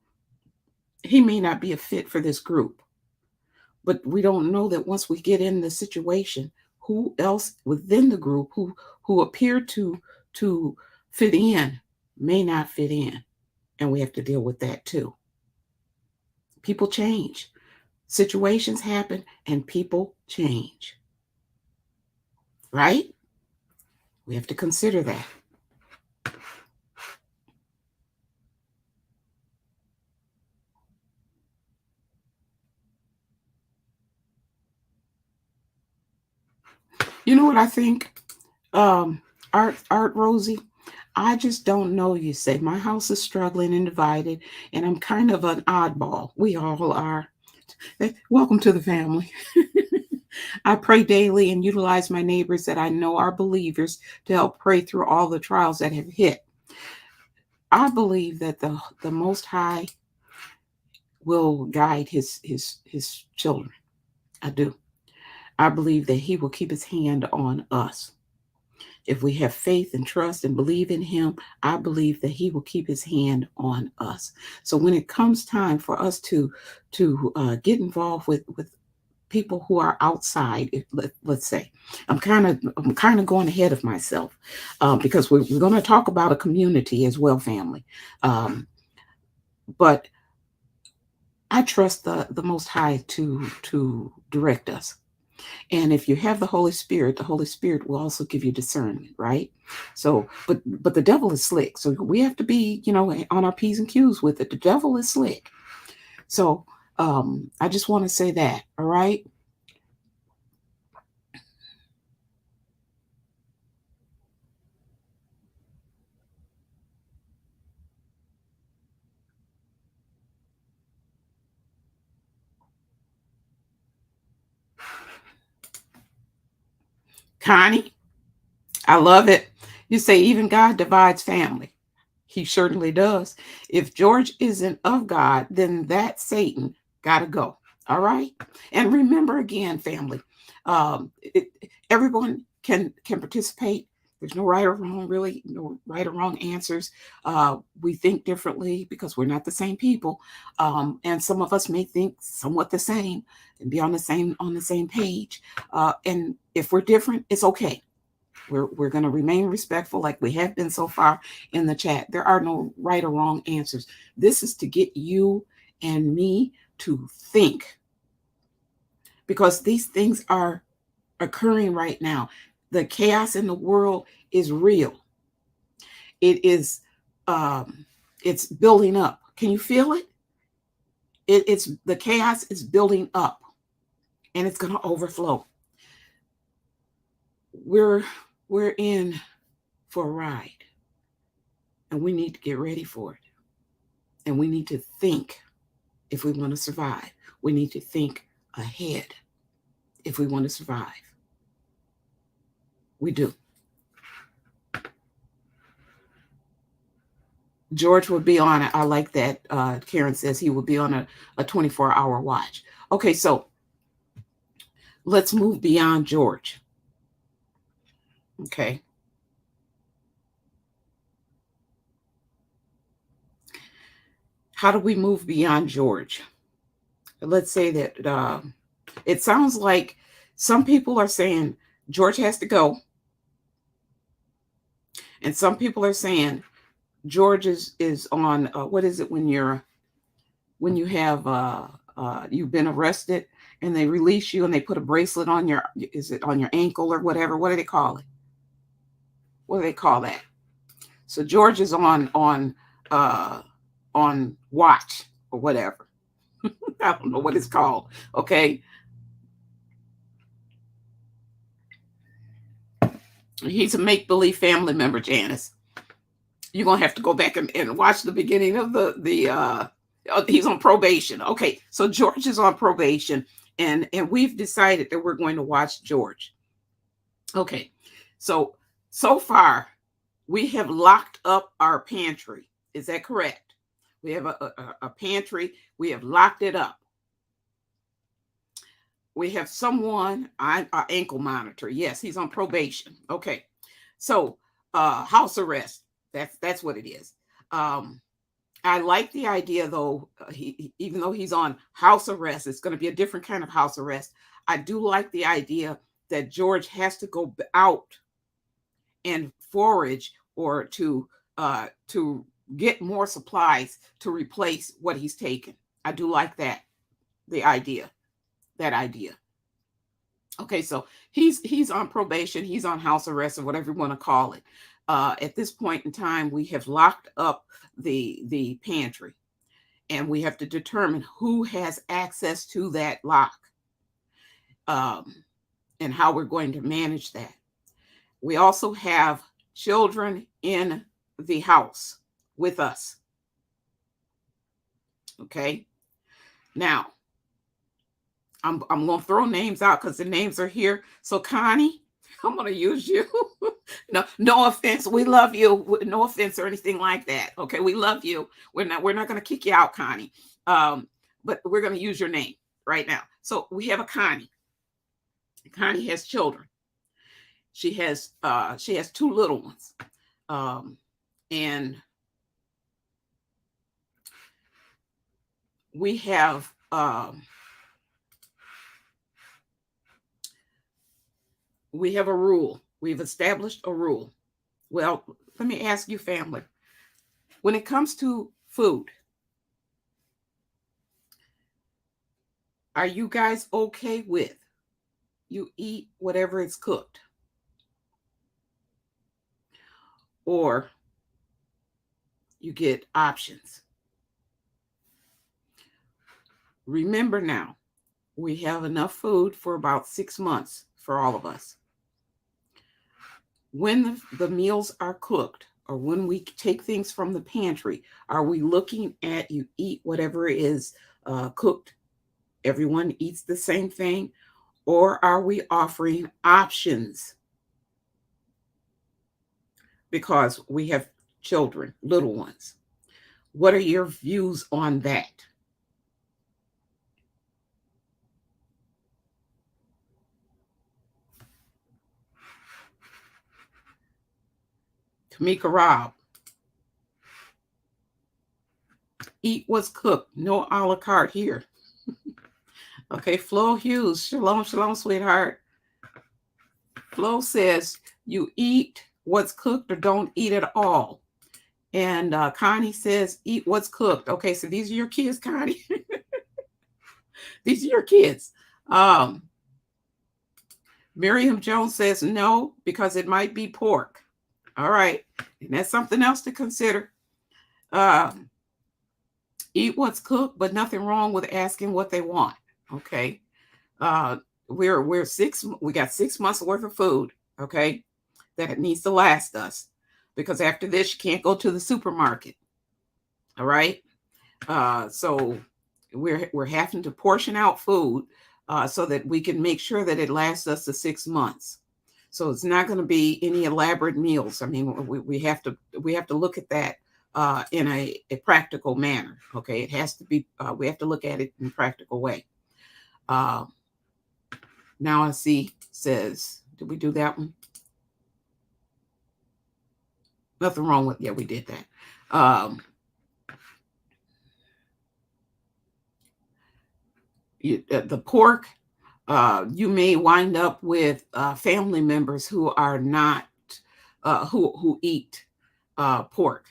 he may not be a fit for this group. But we don't know that once we get in the situation, who else within the group who appear to fit in may not fit in. And we have to deal with that too. People change. Situations happen and people change. Right? We have to consider that. You know what I think? Art Rosie, I just don't know. You say my house is struggling and divided, and I'm kind of an oddball. We all are. Welcome to the family. I pray daily and utilize my neighbors that I know are believers to help pray through all the trials that have hit. I believe that the Most High will guide his children. I do. I believe that He will keep His hand on us. If we have faith and trust and believe in Him, I believe that He will keep His hand on us. So when it comes time for us to get involved with people who are outside, let's say, I'm kind of going ahead of myself because we're going to talk about a community as well, family. But I trust the Most High to direct us. And if you have the Holy Spirit will also give you discernment, right? So, but the devil is slick. So we have to be, on our P's and Q's with it. The devil is slick. So I just want to say that, all right? Connie, I love it. You say even God divides family. He certainly does. If George isn't of God, then that Satan got to go. All right. And remember again, family, it, everyone can participate. There's no right or wrong, really, no right or wrong answers. We think differently because we're not the same people, and some of us may think somewhat the same and be on the same page. And if we're different, it's okay. We're going to remain respectful like we have been so far in the chat. There are no right or wrong answers. This is to get you and me to think because these things are occurring right now. The chaos in the world is real. It is it's building up. Can you feel it? It's the chaos is building up and it's going to overflow. We're in for a ride and we need to get ready for it. And we need to think if we want to survive. We need to think ahead if we want to survive. We do. George would be on, I like that. Karen says he would be on a 24-hour watch. Okay, so let's move beyond George. Okay. How do we move beyond George? Let's say that it sounds like some people are saying George has to go. And some people are saying George is on, what is it when you have, you've been arrested and they release you and they put a bracelet on is it on your ankle or whatever? What do they call it? What do they call that? So George is on watch or whatever. I don't know what it's called. Okay. He's a make-believe family member, Janice. You're going to have to go back and watch the beginning of he's on probation. Okay. So George is on probation and we've decided that we're going to watch George. Okay. So far we have locked up our pantry. Is that correct? We have a pantry. We have locked it up. We have someone, our ankle monitor. Yes, he's on probation. Okay. So house arrest. That's what it is. I like the idea, though, even though he's on house arrest, it's going to be a different kind of house arrest. I do like the idea that George has to go out and forage or to get more supplies to replace what he's taken. I do like that idea. Okay, so he's on probation, he's on house arrest, or whatever you want to call it. At this point in time, we have locked up the pantry, and we have to determine who has access to that lock, and how we're going to manage that. We also have children in the house with us. Okay, now I'm going to throw names out because the names are here. So Connie, I'm going to use you. No offense. We love you. No offense or anything like that. Okay. We love you. We're not going to kick you out, Connie. But we're going to use your name right now. So we have a Connie. Connie has children. She has 2 little ones. And we have, a rule. We've established a rule. Well, let me ask you, family. When it comes to food, are you guys okay with you eat whatever is cooked? Or you get options? Remember now, we have enough food for about 6 months for all of us. When the meals are cooked, or when we take things from the pantry, are we looking at you eat whatever is cooked? Everyone eats the same thing? Or are we offering options? Because we have children, little ones. What are your views on that? Tamika Robb. Eat what's cooked. No a la carte here. Okay, Flo Hughes. Shalom, shalom, sweetheart. Flo says you eat what's cooked or don't eat at all. And Connie says eat what's cooked. Okay, so these are your kids, Connie. These are your kids. Miriam Jones says no, because it might be pork. All right. And that's something else to consider. Eat what's cooked, but nothing wrong with asking what they want. Okay. We got 6 months worth of food. Okay. That it needs to last us, because after this, you can't go to the supermarket. All right. So we're having to portion out food so that we can make sure that it lasts us the 6 months. So it's not going to be any elaborate meals. I mean, we have to look at that in a practical manner. Okay, it has to be. We have to look at it in a practical way. Uh, Now I see says, did we do that one? Nothing wrong with, yeah, we did that. The pork, you may wind up with family members who are not, who eat pork.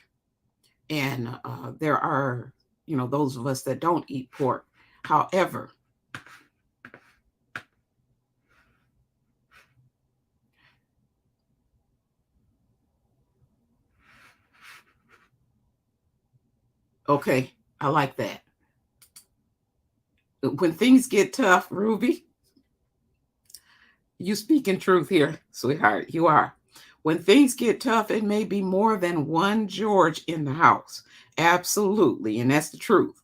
And there are, those of us that don't eat pork. However, okay, I like that. When things get tough, Ruby, you speaking truth here, sweetheart. You are. When things get tough, it may be more than one George in the house. Absolutely. And that's the truth.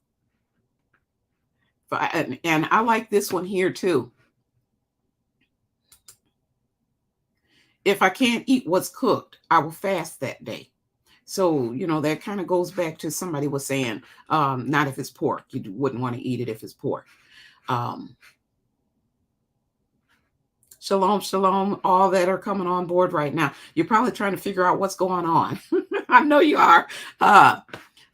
And I like this one here too. If I can't eat what's cooked, I will fast that day. So, that kind of goes back to somebody was saying, not if it's pork. You wouldn't want to eat it if it's pork. Shalom, shalom, all that are coming on board right now. You're probably trying to figure out what's going on. I know you are.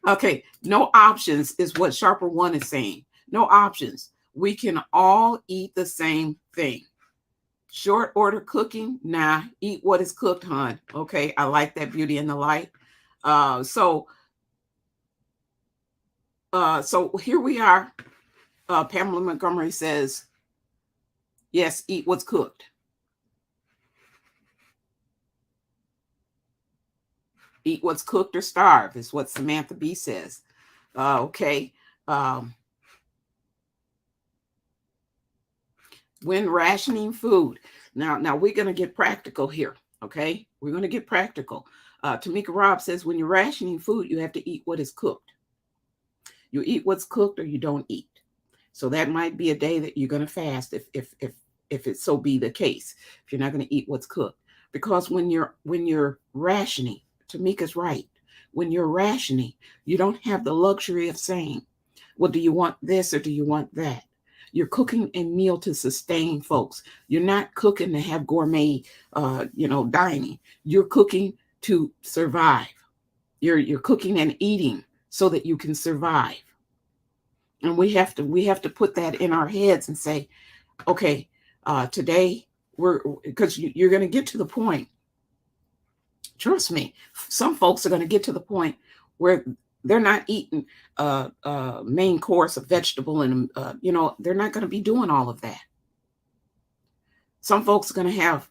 Okay, no options is what Sharper One is saying. No options. We can all eat the same thing. Short order cooking, nah, eat what is cooked, hon. Okay, I like that, Beauty in the Light. So here we are. Pamela Montgomery says, yes, eat what's cooked. Eat what's cooked or starve is what Samantha B says. Okay. When rationing food. Now we're going to get practical here. Okay. We're going to get practical. Tamika Robb says, when you're rationing food, you have to eat what is cooked. You eat what's cooked or you don't eat. So that might be a day that you're going to fast if it so be the case, if you're not going to eat what's cooked. Because when you're rationing, Tamika's right. When you're rationing, you don't have the luxury of saying, well, do you want this or do you want that? You're cooking a meal to sustain folks. You're not cooking to have gourmet, dining. You're cooking to survive. You're cooking and eating so that you can survive. And we have to put that in our heads and say, okay, today because you're going to get to the point. Trust me, some folks are going to get to the point where they're not eating main course of vegetable and they're not going to be doing all of that. Some folks are going to have,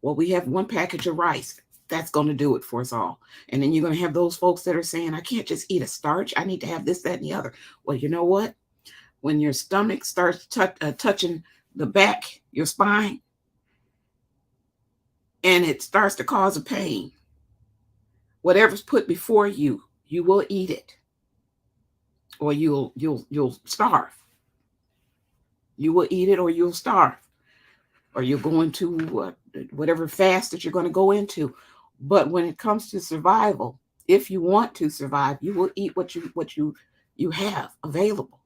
we have one package of rice. That's going to do it for us all. And then you're going to have those folks that are saying, I can't just eat a starch. I need to have this, that, and the other. Well, you know what? When your stomach starts touching the back, your spine, and it starts to cause a pain, whatever's put before you, you will eat it, or you'll starve. You will eat it, or you'll starve, or you'll go into whatever fast that you're going to go into. But when it comes to survival, if you want to survive, you will eat what you have available.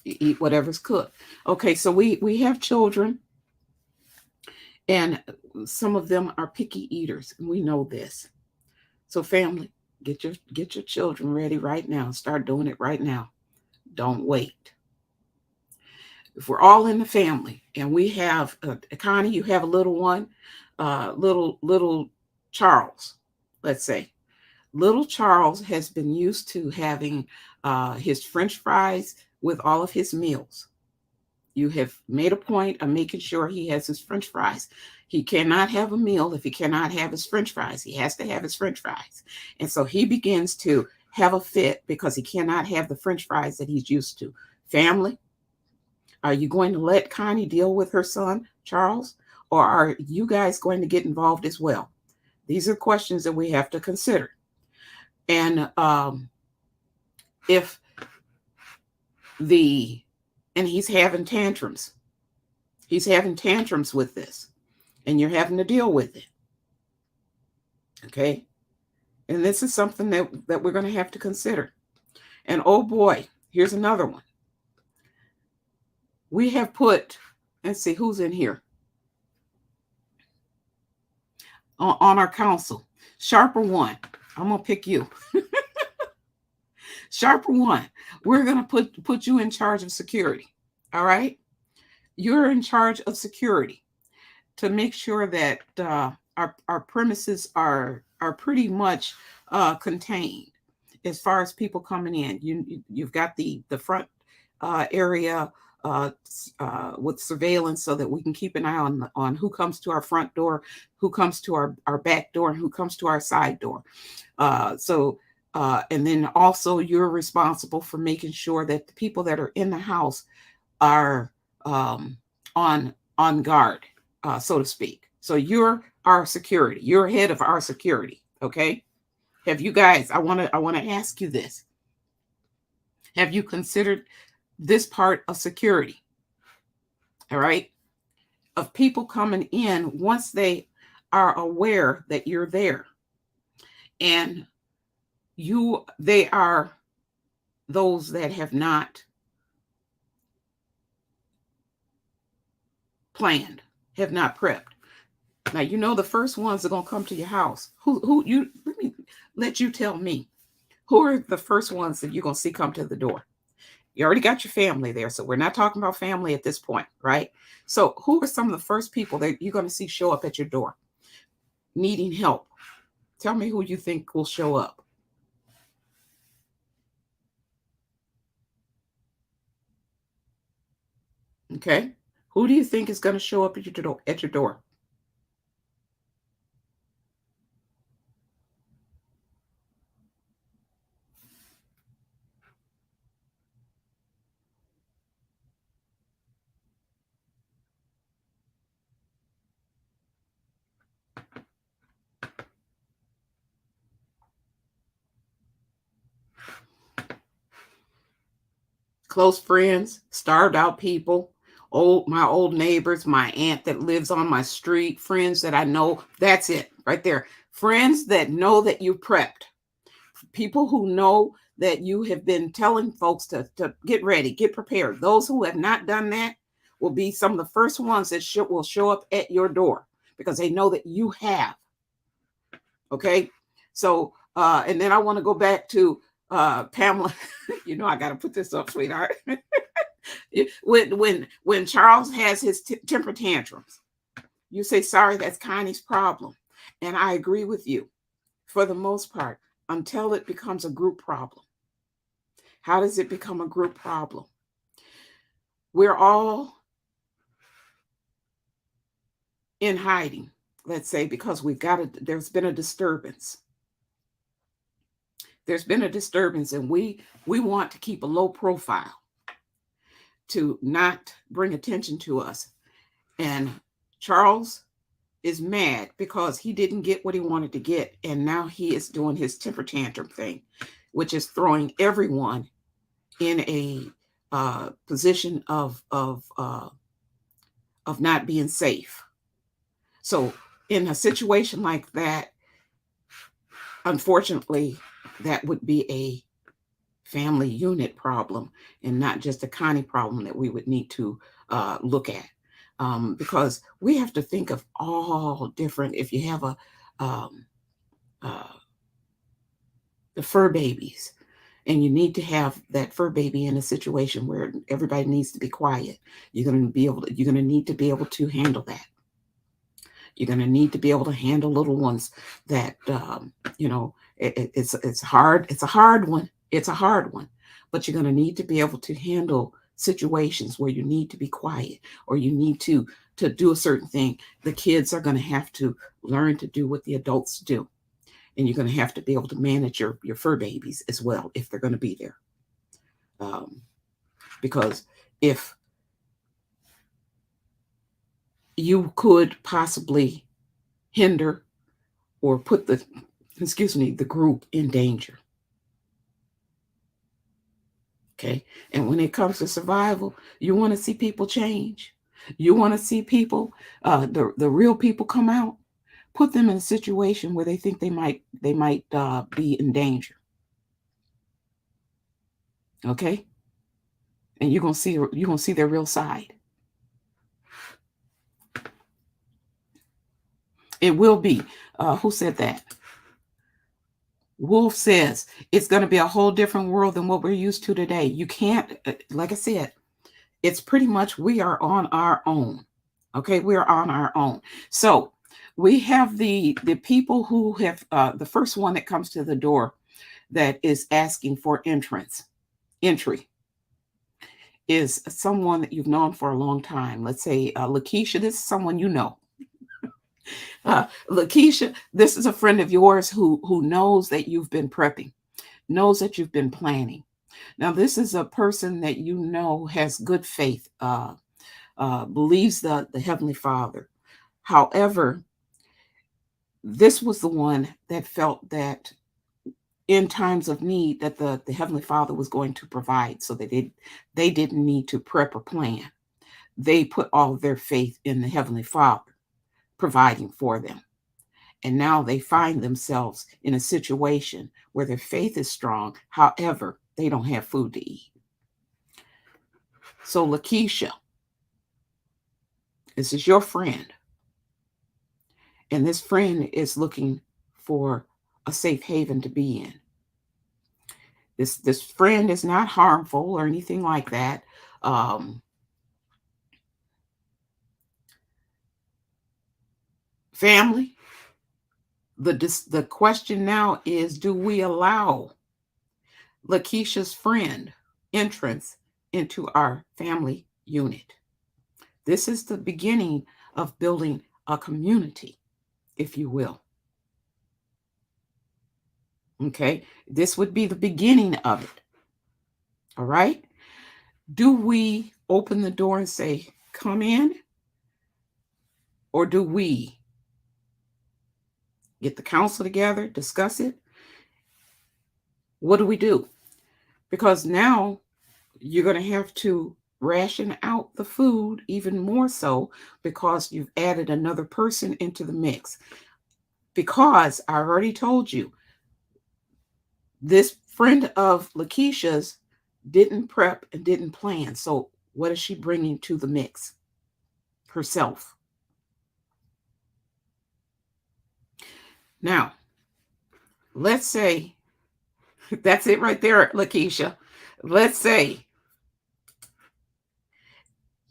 You eat whatever's cooked. Okay, so we have children, and some of them are picky eaters, and we know this. So family, get your children ready right now. Start doing it right now. Don't wait. If we're all in the family and we have Connie, you have a little one, little Charles, let's say. Little Charles has been used to having his French fries with all of his meals. You have made a point of making sure he has his French fries. He cannot have a meal if he cannot have his French fries. He has to have his French fries. And so he begins to have a fit because he cannot have the French fries that he's used to. Family, are you going to let Connie deal with her son, Charles? Or are you guys going to get involved as well? These are questions that we have to consider. And if and he's having tantrums, with this, and you're having to deal with it. Okay. And this is something that we're going to have to consider. And oh boy, here's another one. We have put, let's see who's in here on our council. Sharper one, I'm going to pick you. Sharper one, we're going to put you in charge of security. All right. You're in charge of security to make sure that our premises are pretty much contained as far as people coming in. You've got the front area with surveillance so that we can keep an eye on who comes to our front door, who comes to our back door, and who comes to our side door. And then also you're responsible for making sure that the people that are in the house are on guard, so to speak. So you're our security. You're head of our security. Okay. Have you guys, I want to ask you this. Have you considered this part of security? All right. Of people coming in once they are aware that you're there, and they are those that have not planned, have not prepped. Now, you know, the first ones that are going to come to your house. Let you tell me, who are the first ones that you're going to see come to the door? You already got your family there, so we're not talking about family at this point, right? So who are some of the first people that you're going to see show up at your door needing help? Tell me who you think will show up. Okay. Who do you think is going to show up at your door? Close friends, starved out people, my old neighbors, my aunt that lives on my street, friends that I know. That's it right there. Friends that know that you prepped. People who know that you have been telling folks to get ready, get prepared. Those who have not done that will be some of the first ones that will show up at your door because they know that you have. Okay. So, and then I want to go back to Pamela. You know, I got to put this up, sweetheart. when Charles has his temper tantrums, you say, sorry, that's Connie's problem. And I agree with you for the most part, until it becomes a group problem. How does it become a group problem? We're all in hiding, let's say, because there's been a disturbance. There's been a disturbance, and we want to keep a low profile to not bring attention to us. And Charles is mad because he didn't get what he wanted to get, and now he is doing his temper tantrum thing, which is throwing everyone in a position of not being safe. So in a situation like that, unfortunately, that would be a family unit problem and not just a Connie problem that we would need to look at. Because we have to think of all different, if you have the fur babies, and you need to have that fur baby in a situation where everybody needs to be quiet, you're going to need to be able to handle that. You're going to need to be able to handle little ones that, it's hard. It's a hard one. It's a hard one, but you're going to need to be able to handle situations where you need to be quiet or you need to do a certain thing. The kids are going to have to learn to do what the adults do. And you're going to have to be able to manage your fur babies as well if they're going to be there. Because if you could possibly hinder or put the group in danger. Okay. And when it comes to survival, you want to see people change. You want to see people, the real people come out. Put them in a situation where they think they might be in danger. Okay. And you're gonna see their real side. It will be. Who said that? Wolf says it's going to be a whole different world than what we're used to today. You can't, like I said, it's pretty much we are on our own. Okay, we are on our own. So we have the people who have the first one that comes to the door that is asking for entry is someone that you've known for a long time. Let's say Lakeisha. This is someone you know. Lakeisha, this is a friend of yours who knows that you've been prepping, knows that you've been planning. Now, this is a person that you know has good faith, believes the Heavenly Father. However, this was the one that felt that in times of need that the Heavenly Father was going to provide, so that they didn't need to prep or plan. They put all of their faith in the Heavenly Father providing for them. And now they find themselves in a situation where their faith is strong. However, they don't have food to eat. So Lakeisha, this is your friend. And this friend is looking for a safe haven to be in. This friend is not harmful or anything like that. Family, the question now is, do we allow Lakeisha's friend entrance into our family unit? This is the beginning of building a community, if you will. Okay, this would be the beginning of it. All right. Do we open the door and say, come in? Or do we get the council together, discuss it? What do we do? Because now you're going to have to ration out the food even more so, because you've added another person into the mix. Because I already told you, this friend of Lakeisha's didn't prep and didn't plan. So what is she bringing to the mix? Herself. Now, let's say, that's it right there, Lakeisha. Let's say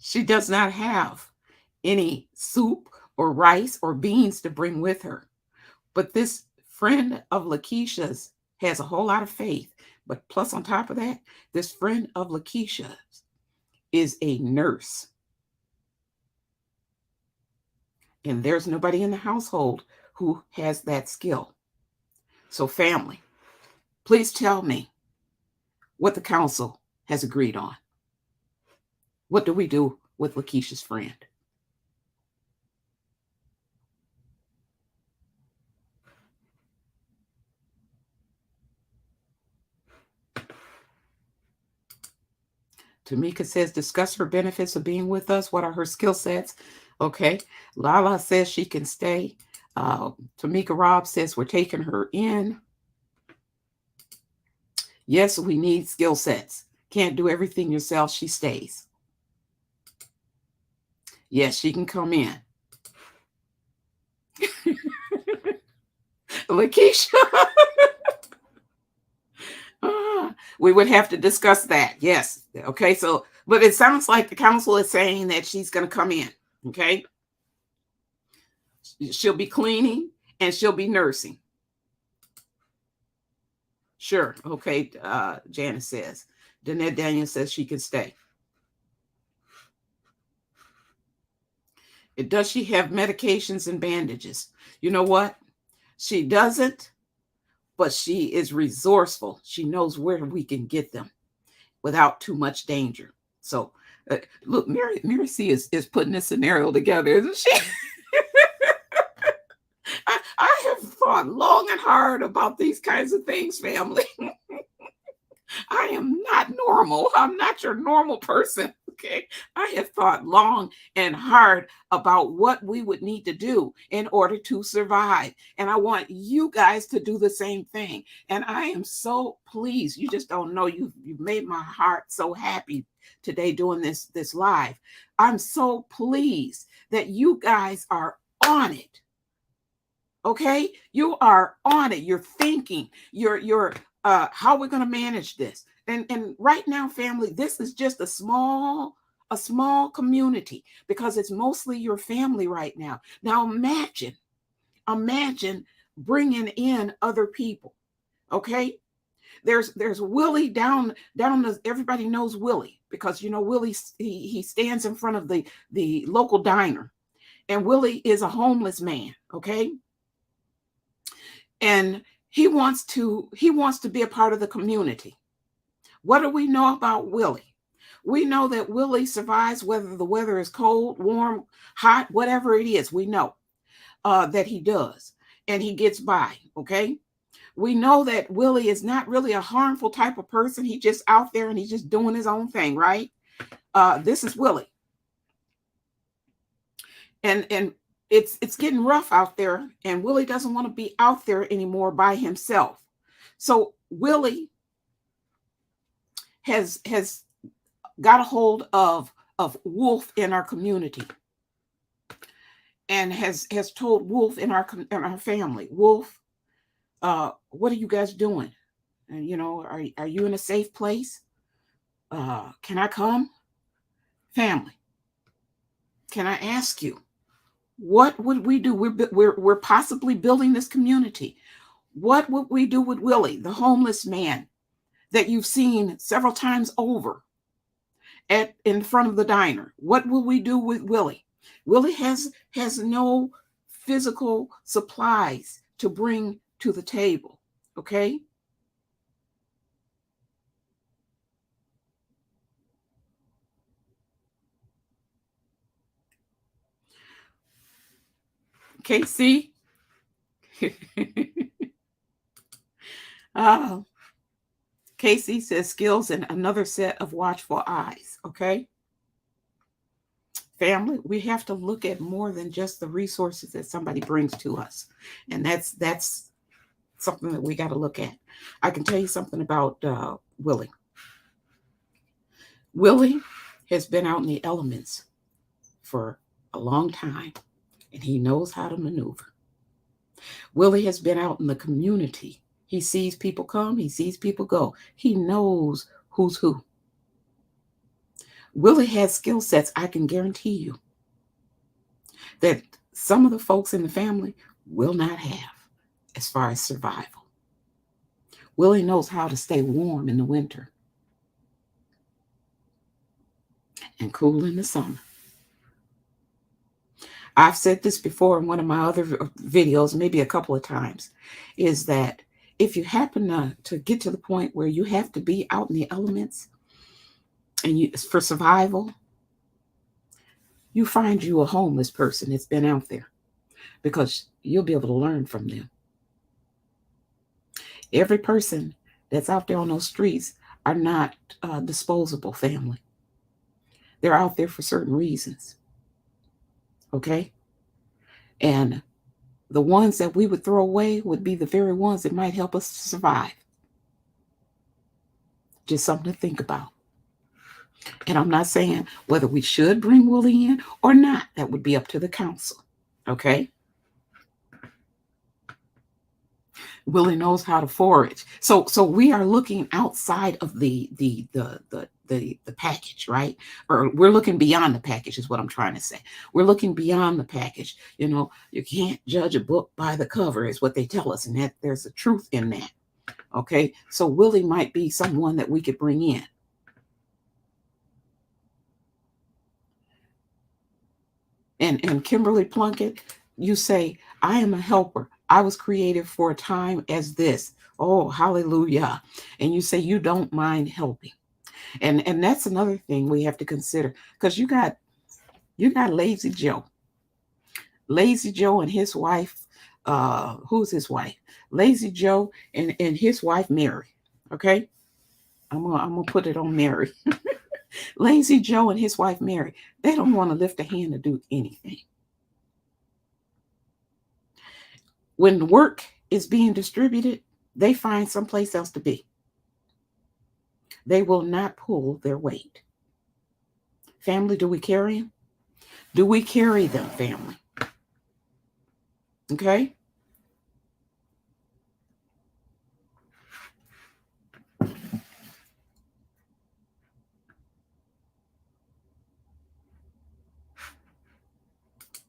she does not have any soup or rice or beans to bring with her. But this friend of Lakeisha's has a whole lot of faith. But plus, on top of that, this friend of Lakeisha's is a nurse. And there's nobody in the household who has that skill. So family, please tell me what the council has agreed on. What do we do with Lakeisha's friend? Tamika says, discuss her benefits of being with us. What are her skill sets? Okay. Lala says she can stay. Tamika Robb says we're taking her in. Yes, we need skill sets. Can't do everything yourself. She stays. Yes, she can come in. Lakeisha. We would have to discuss that. Yes. Okay. So, but it sounds like the council is saying that she's going to come in. Okay. She'll be cleaning and she'll be nursing. Sure. Okay. Janice says. Danette Daniel says she can stay. Does she have medications and bandages? You know what? She doesn't, but she is resourceful. She knows where we can get them without too much danger. So, look, Mary C is putting this scenario together, isn't she? I have thought long and hard about these kinds of things, family. I am not normal. I'm not your normal person. Okay. I have thought long and hard about what we would need to do in order to survive. And I want you guys to do the same thing. And I am so pleased. You just don't know. You've made my heart so happy today doing this live. I'm so pleased that you guys are on it. Okay, you are on it. You're thinking. You're how we're going to manage this. And right now, family, this is just a small community because it's mostly your family right now. Now imagine bringing in other people. Okay, there's Willie down the, everybody knows Willie because you know Willie, he stands in front of the local diner, and Willie is a homeless man. Okay. And he wants to be a part of the community. What do we know about Willie? We know that Willie survives whether the weather is cold, warm, hot, whatever it is. We know that he does, and he gets by. Okay. We know that Willie is not really a harmful type of person. He's just out there and he's just doing his own thing, right? This is Willie. And it's getting rough out there, and Willie doesn't want to be out there anymore by himself. So Willie has got a hold of Wolf in our community, and has told Wolf in our family, Wolf, what are you guys doing? And you know, are you in a safe place? Can I come? Family, can I ask you? What would we do? We're possibly building this community. What would we do with Willie, the homeless man that you've seen several times over in front of the diner? What will we do with Willie? Willie has no physical supplies to bring to the table. Okay. Casey. Casey says skills and another set of watchful eyes. Okay. Family, we have to look at more than just the resources that somebody brings to us. And that's something that we got to look at. I can tell you something about Willie. Willie has been out in the elements for a long time, and he knows how to maneuver. Willie has been out in the community. He sees people come, he sees people go. He knows who's who. Willie has skill sets, I can guarantee you, that some of the folks in the family will not have as far as survival. Willie knows how to stay warm in the winter and cool in the summer. I've said this before in one of my other videos, maybe a couple of times, is that if you happen to get to the point where you have to be out in the elements and for survival, you find you a homeless person that's been out there, because you'll be able to learn from them. Every person that's out there on those streets are not disposable, family. They're out there for certain reasons. Okay? And the ones that we would throw away would be the very ones that might help us survive. Just something to think about. And I'm not saying whether we should bring Willie in or not. That would be up to the council. Okay? Willie knows how to forage. So we are looking outside of the package, right? Or we're looking beyond the package is what I'm trying to say. We're looking beyond the package. You know, you can't judge a book by the cover is what they tell us, and that there's a truth in that. Okay? So Willie might be someone that we could bring in. And Kimberly Plunkett, you say, I am a helper. I was created for a time as this. Oh, hallelujah. And you say you don't mind helping. And that's another thing we have to consider, because you got Lazy Joe. Lazy Joe and his wife who's his wife? Lazy Joe and his wife, Mary. Okay. I'm gonna put it on Mary. Lazy Joe and his wife, Mary. They don't want to lift a hand to do anything. When work is being distributed, they find someplace else to be. They will not pull their weight. Family, do we carry them? Do we carry them, family? Okay?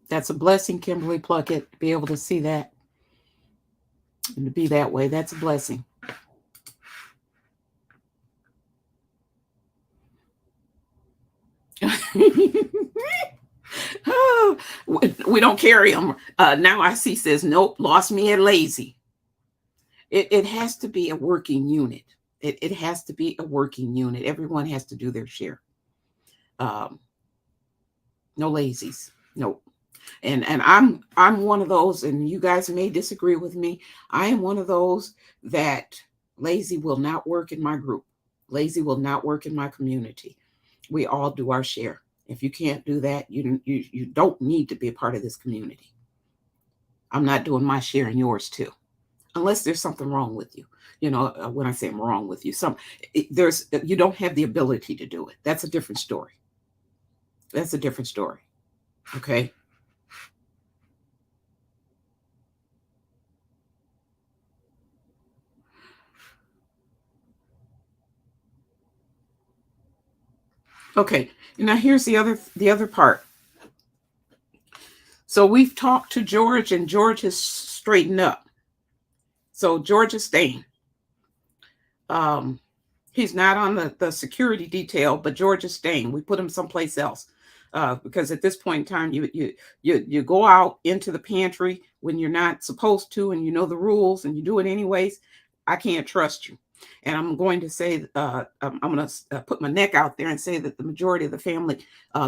That's a blessing, Kimberly Pluckett, to be able to see that and to be that way. That's a blessing. Oh, we don't carry them. Now I see says, nope, lost me at lazy. It has to be a working unit. It has to be a working unit. Everyone has to do their share. No lazies. Nope. And I'm one of those, and you guys may disagree with me. I am one of those that lazy will not work in my group. Lazy will not work in my community. We all do our share. If you can't do that, you don't need to be a part of this community. I'm not doing my share and yours too, unless there's something wrong with you. You know, when I say I'm wrong with you, you don't have the ability to do it. That's a different story. That's a different story. Okay. Okay. Now here's the other part. So we've talked to George, and George has straightened up. So George is staying. He's not on the security detail, but George is staying. We put him someplace else. Because at this point in time, you go out into the pantry when you're not supposed to, and you know the rules, and you do it anyways. I can't trust you. And I'm going to say, I'm going to put my neck out there and say that the majority of the family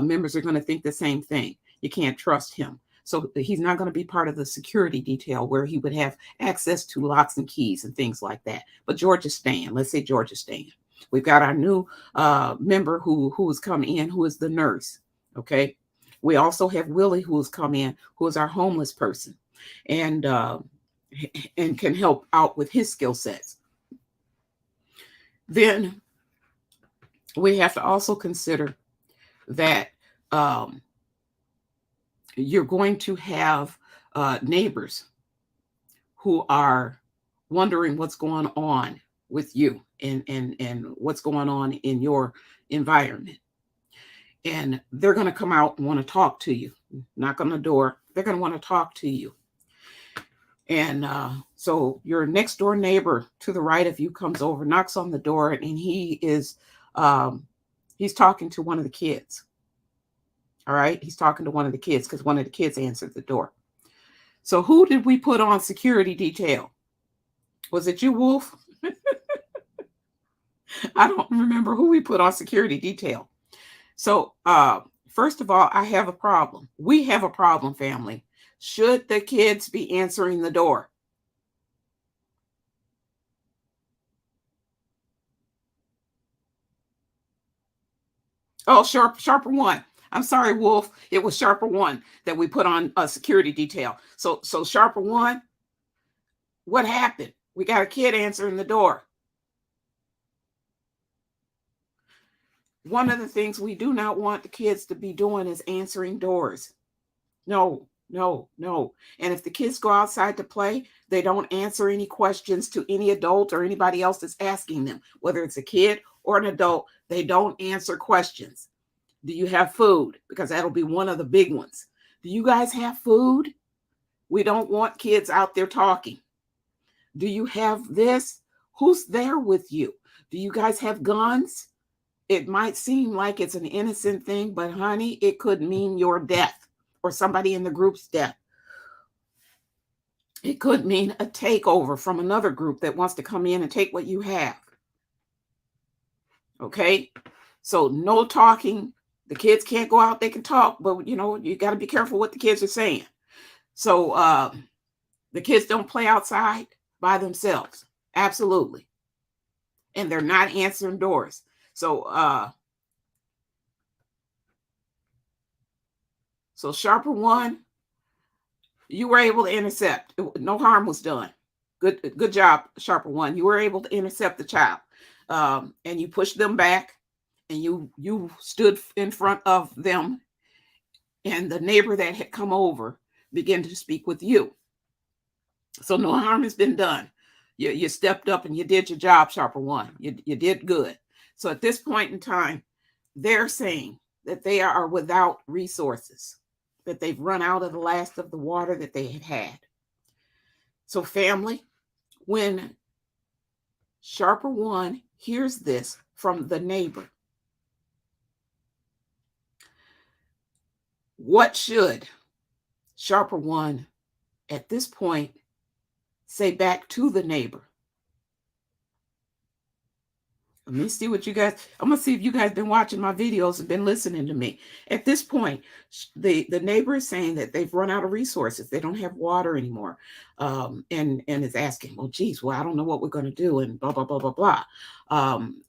members are going to think the same thing. You can't trust him. So he's not going to be part of the security detail where he would have access to locks and keys and things like that. But George is staying. Let's say George is staying. We've got our new member who has come in, who is the nurse. Okay. We also have Willie, who has come in, who is our homeless person, and can help out with his skill sets. Then we have to also consider that you're going to have neighbors who are wondering what's going on with you and what's going on in your environment. And they're going to come out and want to talk to you, knock on the door. They're going to want to talk to you. And so your next door neighbor to the right of you comes over, knocks on the door, and he is, he's talking to one of the kids. All right. He's talking to one of the kids because one of the kids answered the door. So who did we put on security detail? Was it you, Wolf? I don't remember who we put on security detail. So first of all, I have a problem. We have a problem, family. Should the kids be answering the door? Oh, Sharper one. I'm sorry, Wolf. It was Sharper one that we put on a security detail. So Sharper one, what happened? We got a kid answering the door. One of the things we do not want the kids to be doing is answering doors. No. And if the kids go outside to play, they don't answer any questions to any adult or anybody else that's asking them, whether it's a kid or an adult. They don't answer questions. Do you have food? Because that'll be one of the big ones. Do you guys have food? We don't want kids out there talking. Do you have this? Who's there with you? Do you guys have guns? It might seem like it's an innocent thing, but honey, it could mean your death or somebody in the group's death. It could mean a takeover from another group that wants to come in and take what you have. Okay? So no talking. The kids can't go out. They can talk, but you got to be careful what the kids are saying. So The kids don't play outside by themselves. Absolutely. And they're not answering doors. So Sharper One, you were able to intercept. No harm was done. Good job, Sharper One. You were able to intercept the child. And you pushed them back, and you stood in front of them, and the neighbor that had come over began to speak with you. So no harm has been done. You stepped up and you did your job, Sharper One. You did good. So at this point in time, they're saying that they are without resources, that they've run out of the last of the water that they had. So family, when Sharper One hears this from the neighbor, what should Sharper One at this point say back to the neighbor? Let me see what you guys, I'm going to see if you guys been watching my videos and been listening to me. At this point, the neighbor is saying that they've run out of resources. They don't have water anymore. And is asking, well, geez, well, I don't know what we're going to do, and blah, blah, blah, blah, blah.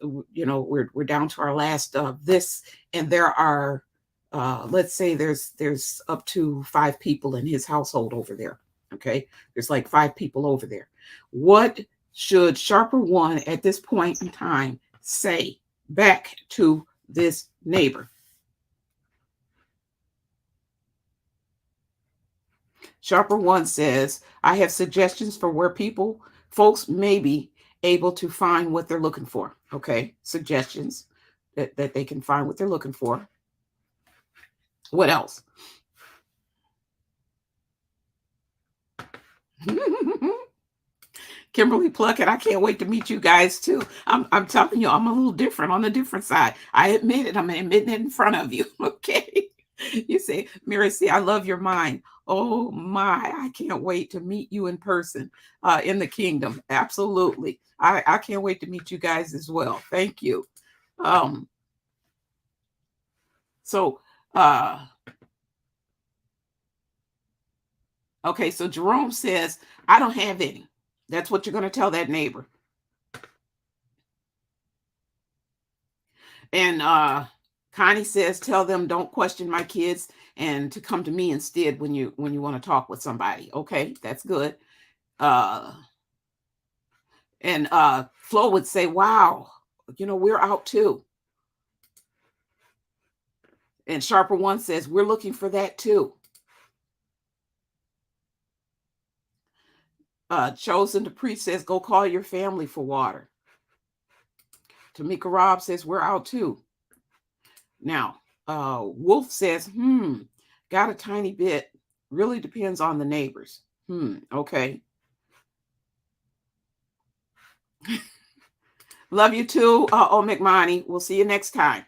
We're down to our last this, and there are, let's say there's up to 5 people in his household over there. Okay. There's like 5 people over there. What should Sharper One at this point in time say back to this neighbor? Sharper One says, I have suggestions for where folks may be able to find what they're looking for. Okay. Suggestions that they can find what they're looking for. What else? Kimberly Pluckett, I can't wait to meet you guys too. I'm telling you, I'm a little different, on the different side. I admit it. I'm admitting it in front of you. Okay. You say, Mary C, I love your mind. Oh my, I can't wait to meet you in person in the kingdom. Absolutely. I can't wait to meet you guys as well. Thank you. Okay, so Jerome says, I don't have any. That's what you're going to tell that neighbor. And Connie says, tell them don't question my kids and to come to me instead when you want to talk with somebody. Okay, that's good. And Flo would say, wow, we're out too. And Sharper One says, we're looking for that too. Chosen to Preach says, go call your family for water. Tamika Robb says, we're out too. Now, Wolf says, got a tiny bit. Really depends on the neighbors. Okay. Love you too, McMoney. We'll see you next time.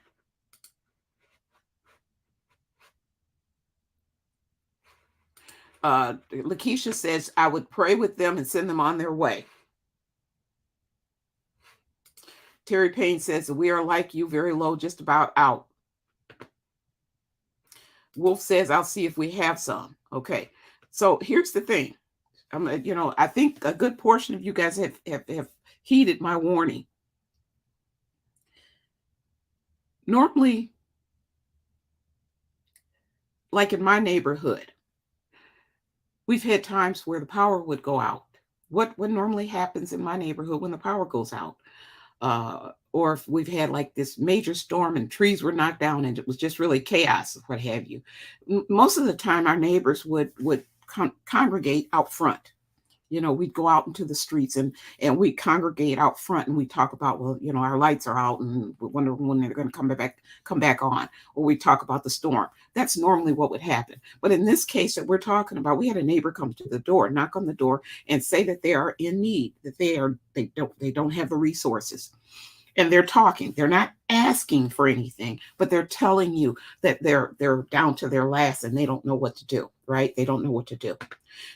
Lakeisha says, I would pray with them and send them on their way. Terry Payne says, we are like you, very low, just about out. Wolf says, I'll see if we have some. Okay. So here's the thing. I think a good portion of you guys have heeded my warning. Normally, like in my neighborhood, we've had times where the power would go out. What normally happens in my neighborhood when the power goes out? Or if we've had like this major storm and trees were knocked down and it was just really chaos, or what have you. Most of the time, our neighbors would congregate out front. We'd go out into the streets and we congregate out front, and we talk about, well, our lights are out and we wonder when they're going to come back on, or we talk about the storm. That's normally what would happen. But in this case that we're talking about, we had a neighbor come to the door, knock on the door, and say that they are in need, that they don't have the resources. And they're talking. They're not asking for anything, but they're telling you that they're down to their last and they don't know what to do, right? They don't know what to do.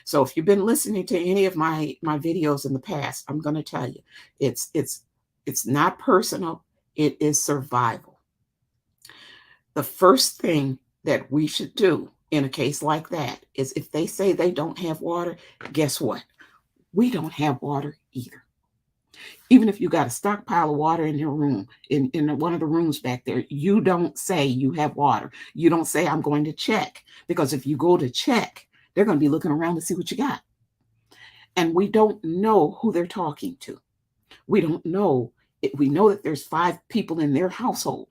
So if you've been listening to any of my videos in the past, I'm going to tell you, it's not personal. It is survival. The first thing that we should do in a case like that is if they say they don't have water, guess what? We don't have water either. Even if you got a stockpile of water in your room, in one of the rooms back there, you don't say you have water. You don't say, I'm going to check. Because if you go to check, they're going to be looking around to see what you got. And we don't know who they're talking to. We don't know. We know that there's 5 people in their household,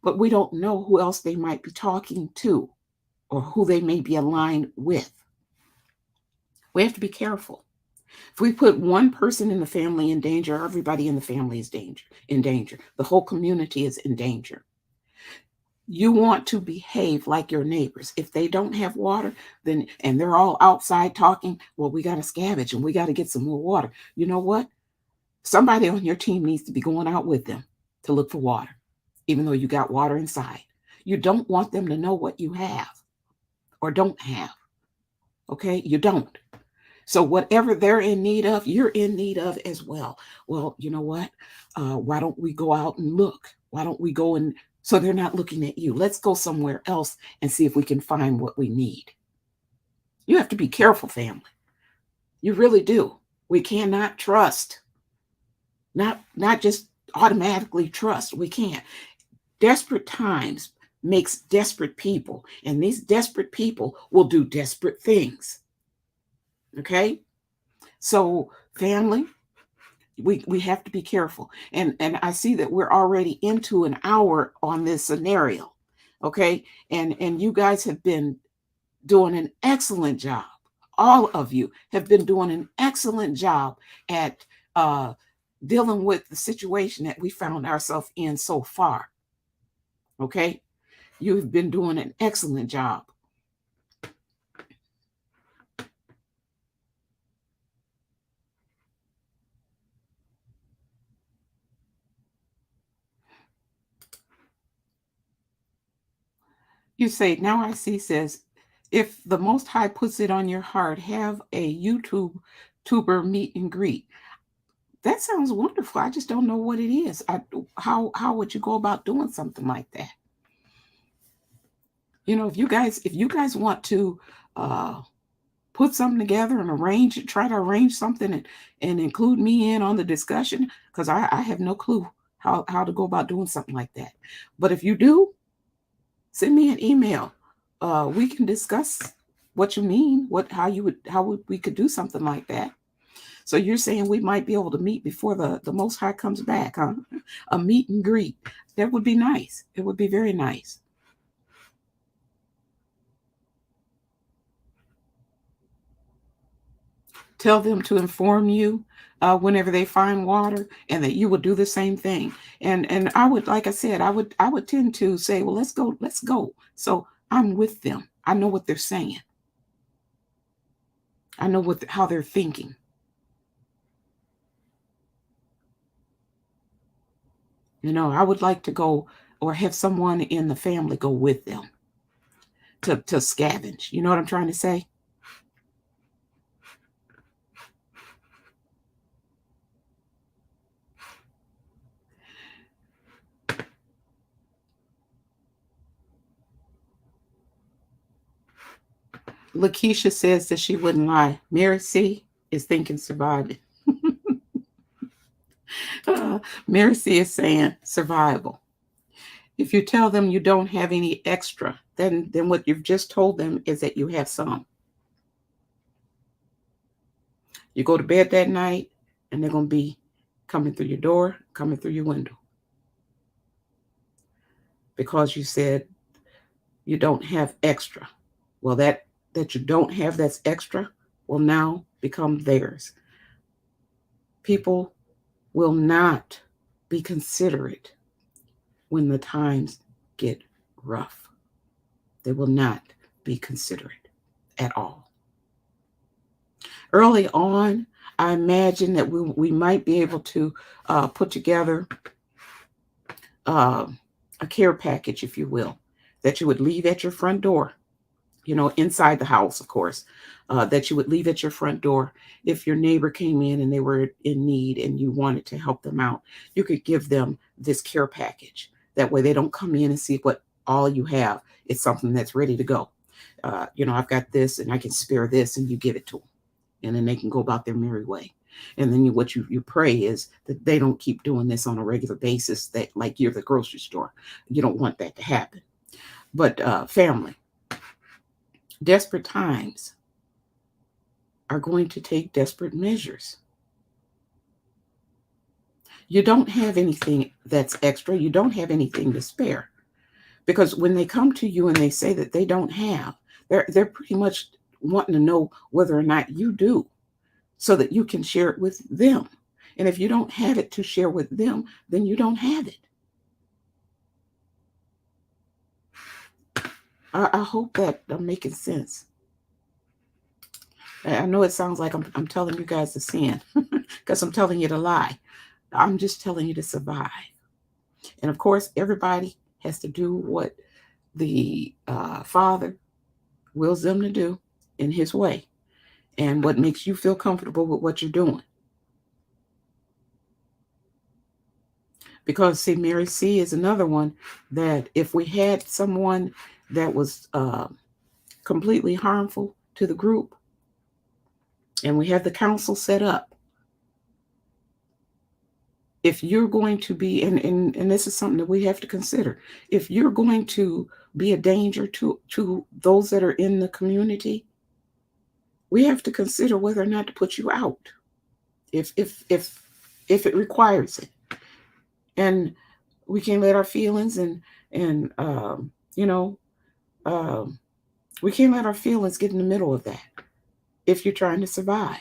but we don't know who else they might be talking to or who they may be aligned with. We have to be careful. If we put one person in the family in danger, everybody in the family is in danger. The whole community is in danger. You want to behave like your neighbors. If they don't have water, then and they're all outside talking, well, we got to scavenge and we got to get some more water. You know what? Somebody on your team needs to be going out with them to look for water, even though you got water inside. You don't want them to know what you have or don't have. Okay? You don't. So whatever they're in need of, you're in need of as well. Well, you know what? Why don't we go out and look? Why don't we go and so they're not looking at you? Let's go somewhere else and see if we can find what we need. You have to be careful, family. You really do. We cannot trust. Not just automatically trust. We can't. Desperate times makes desperate people, and these desperate people will do desperate things. Okay? So, family, we have to be careful. And I see that we're already into an hour on this scenario. Okay? And you guys have been doing an excellent job. All of you have been doing an excellent job at dealing with the situation that we found ourselves in so far. Okay? You've been doing an excellent job. You say, now I see, says, if the Most High puts it on your heart, have a YouTuber meet and greet. That sounds wonderful. I just don't know what it is. How would you go about doing something like that? You know, if you guys want to put something together and try to arrange something and include me in on the discussion, because I have no clue how to go about doing something like that. But if you do, send me an email. We can discuss what you mean, how we could do something like that. So you're saying we might be able to meet before the Most High comes back, huh? A meet and greet. That would be nice. It would be very nice. Tell them to inform you whenever they find water, and that you will do the same thing. And I would, like I said, I would tend to say, well, let's go. So I'm with them. I know what they're saying. I know how they're thinking. You know, I would like to go or have someone in the family go with them to scavenge. You know what I'm trying to say? Lakeisha says that she wouldn't lie. Mary C is thinking surviving. Mary C is saying survival. If you tell them you don't have any extra, then what you've just told them is that you have some. You go to bed that night, and they're going to be coming through your door, coming through your window. Because you said you don't have extra. Well, that you don't have that's extra will now become theirs. People will not be considerate when the times get rough. They will not be considerate at all. Early on, I imagine that we might be able to put together a care package, if you will, that you would leave at your front door, you know, inside the house, of course, that you would leave at your front door. If your neighbor came in and they were in need and you wanted to help them out, you could give them this care package. That way they don't come in and see what all you have. It's something that's ready to go. I've got this and I can spare this, and you give it to them, and then they can go about their merry way. And then what you pray is that they don't keep doing this on a regular basis, that like you're the grocery store. You don't want that to happen. But family, desperate times are going to take desperate measures. You don't have anything that's extra. You don't have anything to spare. Because when they come to you and they say that they don't have, they're pretty much wanting to know whether or not you do, so that you can share it with them. And if you don't have it to share with them, then you don't have it. I hope that I'm making sense. I know it sounds like I'm telling you guys to sin because I'm telling you to lie. I'm just telling you to survive. And of course, everybody has to do what the Father wills them to do in His way, and what makes you feel comfortable with what you're doing. Because, see, Mary C is another one that if we had someone that was completely harmful to the group, and we have the council set up, if you're going to be, and this is something that we have to consider, if you're going to be a danger to those that are in the community, we have to consider whether or not to put you out if it requires it. And we can't let our feelings and we can't let our feelings get in the middle of that if you're trying to survive.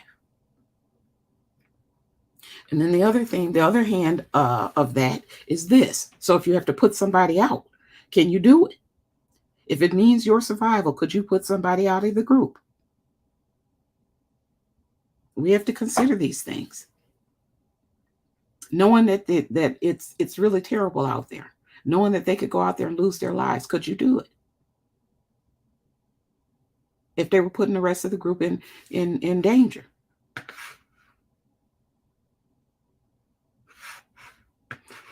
And then the other hand of that is this. So if you have to put somebody out, can you do it? If it means your survival, could you put somebody out of the group? We have to consider these things, knowing that it's really terrible out there, knowing that they could go out there and lose their lives. Could you do it? If they were putting the rest of the group in danger.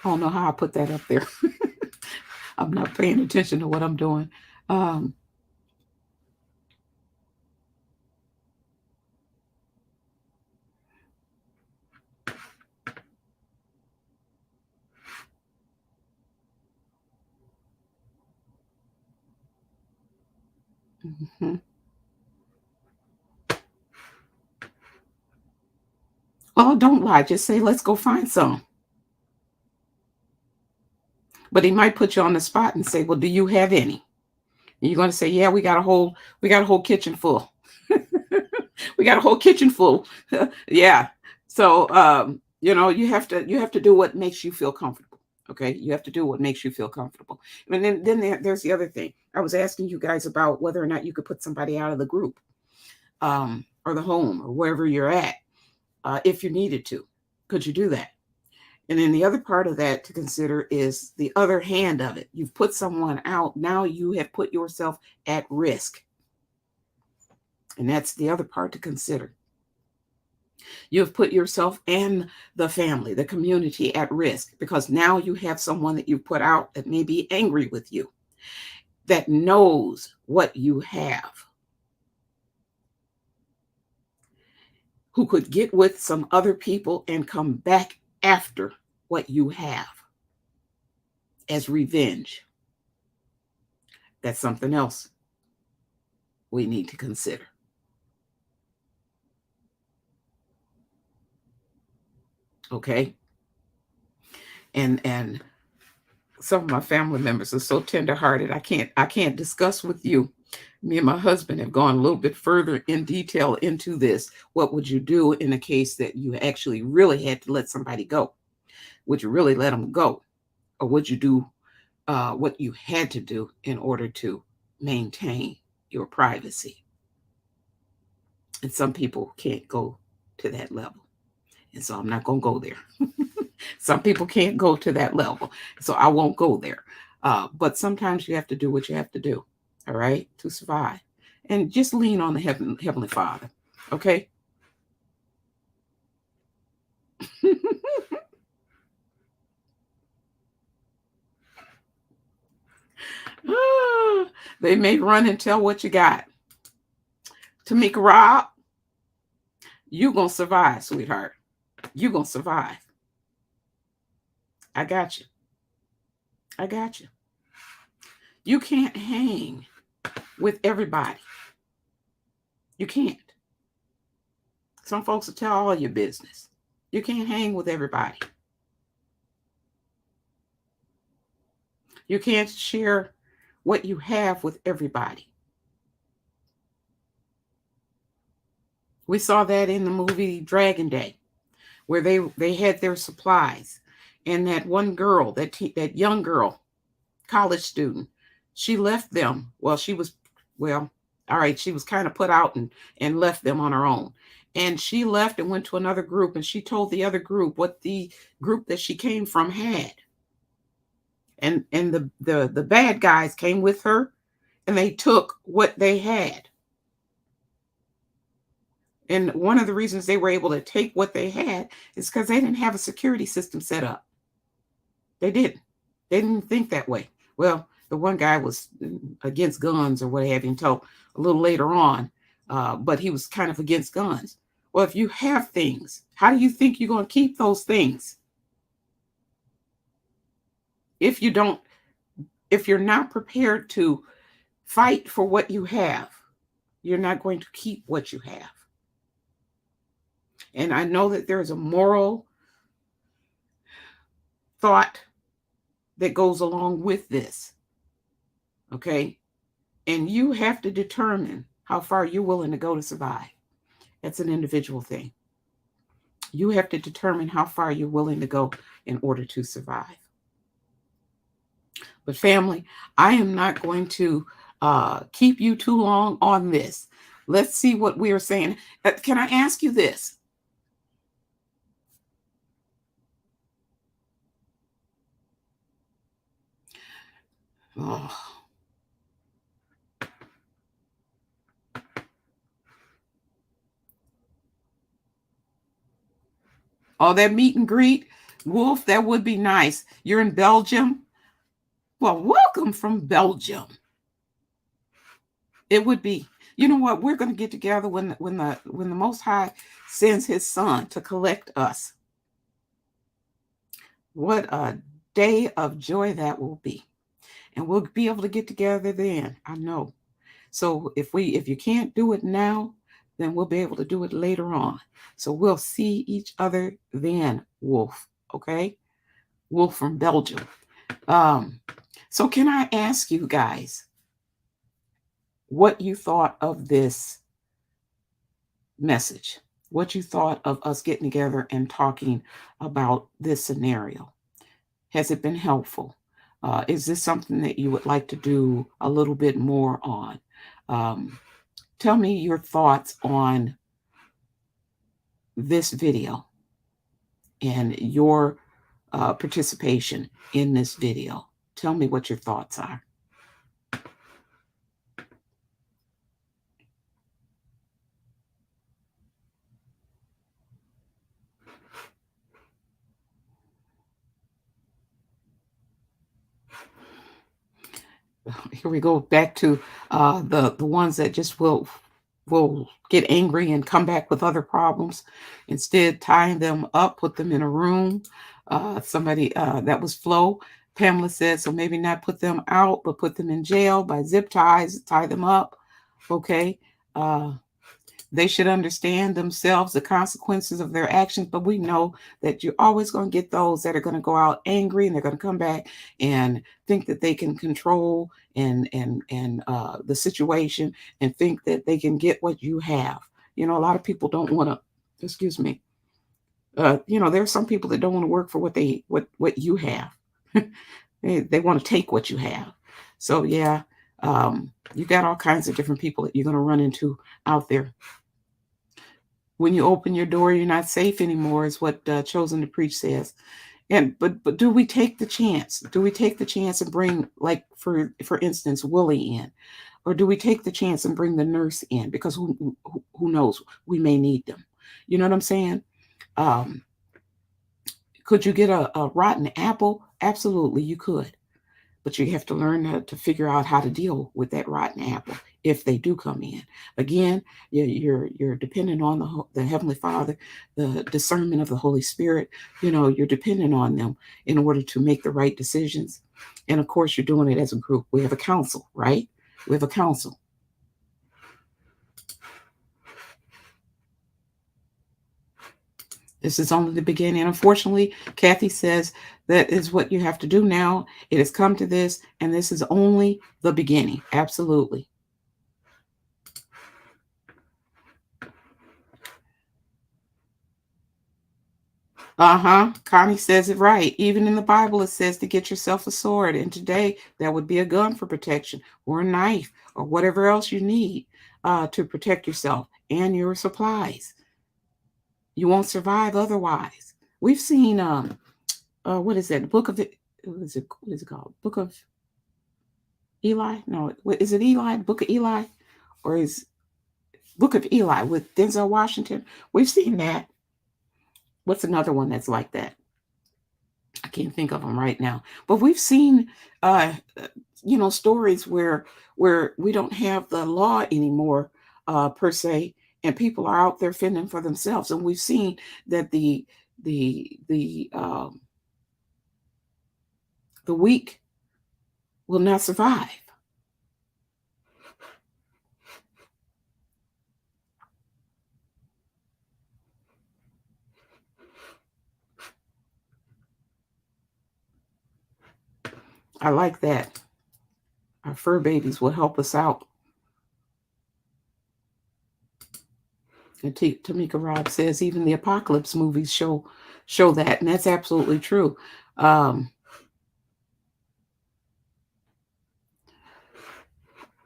I don't know how I put that up there. I'm not paying attention to what I'm doing. Mm-hmm. Well, don't lie. Just say, let's go find some. But he might put you on the spot and say, well, do you have any? And you're going to say, yeah, we got a whole kitchen full. We got a whole kitchen full. Yeah. So, you have to do what makes you feel comfortable. Okay. You have to do what makes you feel comfortable. And then there's the other thing. I was asking you guys about whether or not you could put somebody out of the group, or the home, or wherever you're at, if you needed to. Could you do that? And then the other part of that to consider is the other hand of it. You've put someone out. Now you have put yourself at risk. And that's the other part to consider. You have put yourself and the family, the community at risk, because now you have someone that you put out that may be angry with you, that knows what you have, who could get with some other people and come back after what you have as revenge. That's something else we need to consider. Okay? And some of my family members are so tenderhearted. I can't discuss with you. Me and my husband have gone a little bit further in detail into this. What would you do in a case that you actually really had to let somebody go? Would you really let them go? Or would you do what you had to do in order to maintain your privacy? And some people can't go to that level. And so I'm not going to go there. Some people can't go to that level. So I won't go there. But sometimes you have to do what you have to do, all right, to survive. And just lean on the Heavenly Father, okay? They may run and tell what you got. Tamika Robb, you gonna survive, sweetheart. You gonna survive. I got you. I got you. You can't hang with everybody. You can't. Some folks will tell all your business. You can't hang with everybody. You can't share what you have with everybody. We saw that in the movie Dragon Day, where they had their supplies, and that one girl, that young girl, college student, she left them. Well, she was, well, all right, she was kind of put out and left them on her own. And she left and went to another group, and she told the other group what the group that she came from had. And the bad guys came with her, and they took what they had. And one of the reasons they were able to take what they had is because they didn't have a security system set up. They didn't. They didn't think that way. Well, the one guy was against guns or what have you until a little later on, but he was kind of against guns. Well, if you have things, how do you think you're going to keep those things? If you're not prepared to fight for what you have, you're not going to keep what you have. And I know that there's a moral thought that goes along with this. Okay? And you have to determine how far you're willing to go to survive. That's an individual thing. You have to determine how far you're willing to go in order to survive. But family, I am not going to keep you too long on this. Let's see what we are saying. Can I ask you this? Oh. Oh, that meet and greet, Wolf, that would be nice. You're in Belgium? Well, welcome from Belgium. It would be. You know what? We're going to get together when the Most High sends His Son to collect us. What a day of joy that will be, and we'll be able to get together then. I know. So if you can't do it now, then we'll be able to do it later on. So we'll see each other then, Wolf. Okay, Wolf from Belgium. So can I ask you guys what you thought of this message? What you thought of us getting together and talking about this scenario? Has it been helpful? Is this something that you would like to do a little bit more on? Tell me your thoughts on this video and your participation in this video. Tell me what your thoughts are. Here we go back to the ones that just will get angry and come back with other problems. Instead, tying them up, put them in a room. Somebody that was Flo. Pamela said, so maybe not put them out, but put them in jail by zip ties, tie them up. Okay. They should understand themselves the consequences of their actions, but we know that you're always going to get those that are going to go out angry, and they're going to come back and think that they can control and the situation and think that they can get what you have. You know, a lot of people don't want to. Excuse me. You know, there are some people that don't want to work for what you have. they want to take what you have. So yeah, you got all kinds of different people that you're going to run into out there. When you open your door, you're not safe anymore, is what Chosen to Preach says. And but do we take the chance? Do we take the chance and bring, like for instance, Willie in, or do we take the chance and bring the nurse in? Because who knows? We may need them. You know what I'm saying? Could you get a rotten apple? Absolutely, you could. but you have to learn to figure out how to deal with that rotten apple if they do come in. Again, you're dependent on the Heavenly Father, the discernment of the Holy Spirit. You're dependent on them in order to make the right decisions. And of course, you're doing it as a group. We have a council, right? We have a council. This is only the beginning. Unfortunately, Kathy says that is what you have to do now. It has come to this, and this is only the beginning. Absolutely. Connie says it right. Even in the Bible, it says to get yourself a sword. And today, that would be a gun for protection, or a knife, or whatever else you need to protect yourself and your supplies. You won't survive otherwise. We've seen what is that? The book of it. What is it called? Book of Eli? No, is it Eli? Book of Eli, or is Book of Eli with Denzel Washington? We've seen that. What's another one that's like that? I can't think of them right now. But we've seen, stories where we don't have the law anymore, per se, and people are out there fending for themselves. And we've seen that the weak will not survive. I like that. Our fur babies will help us out. And Tamika Robb says even the apocalypse movies show that, and that's absolutely true.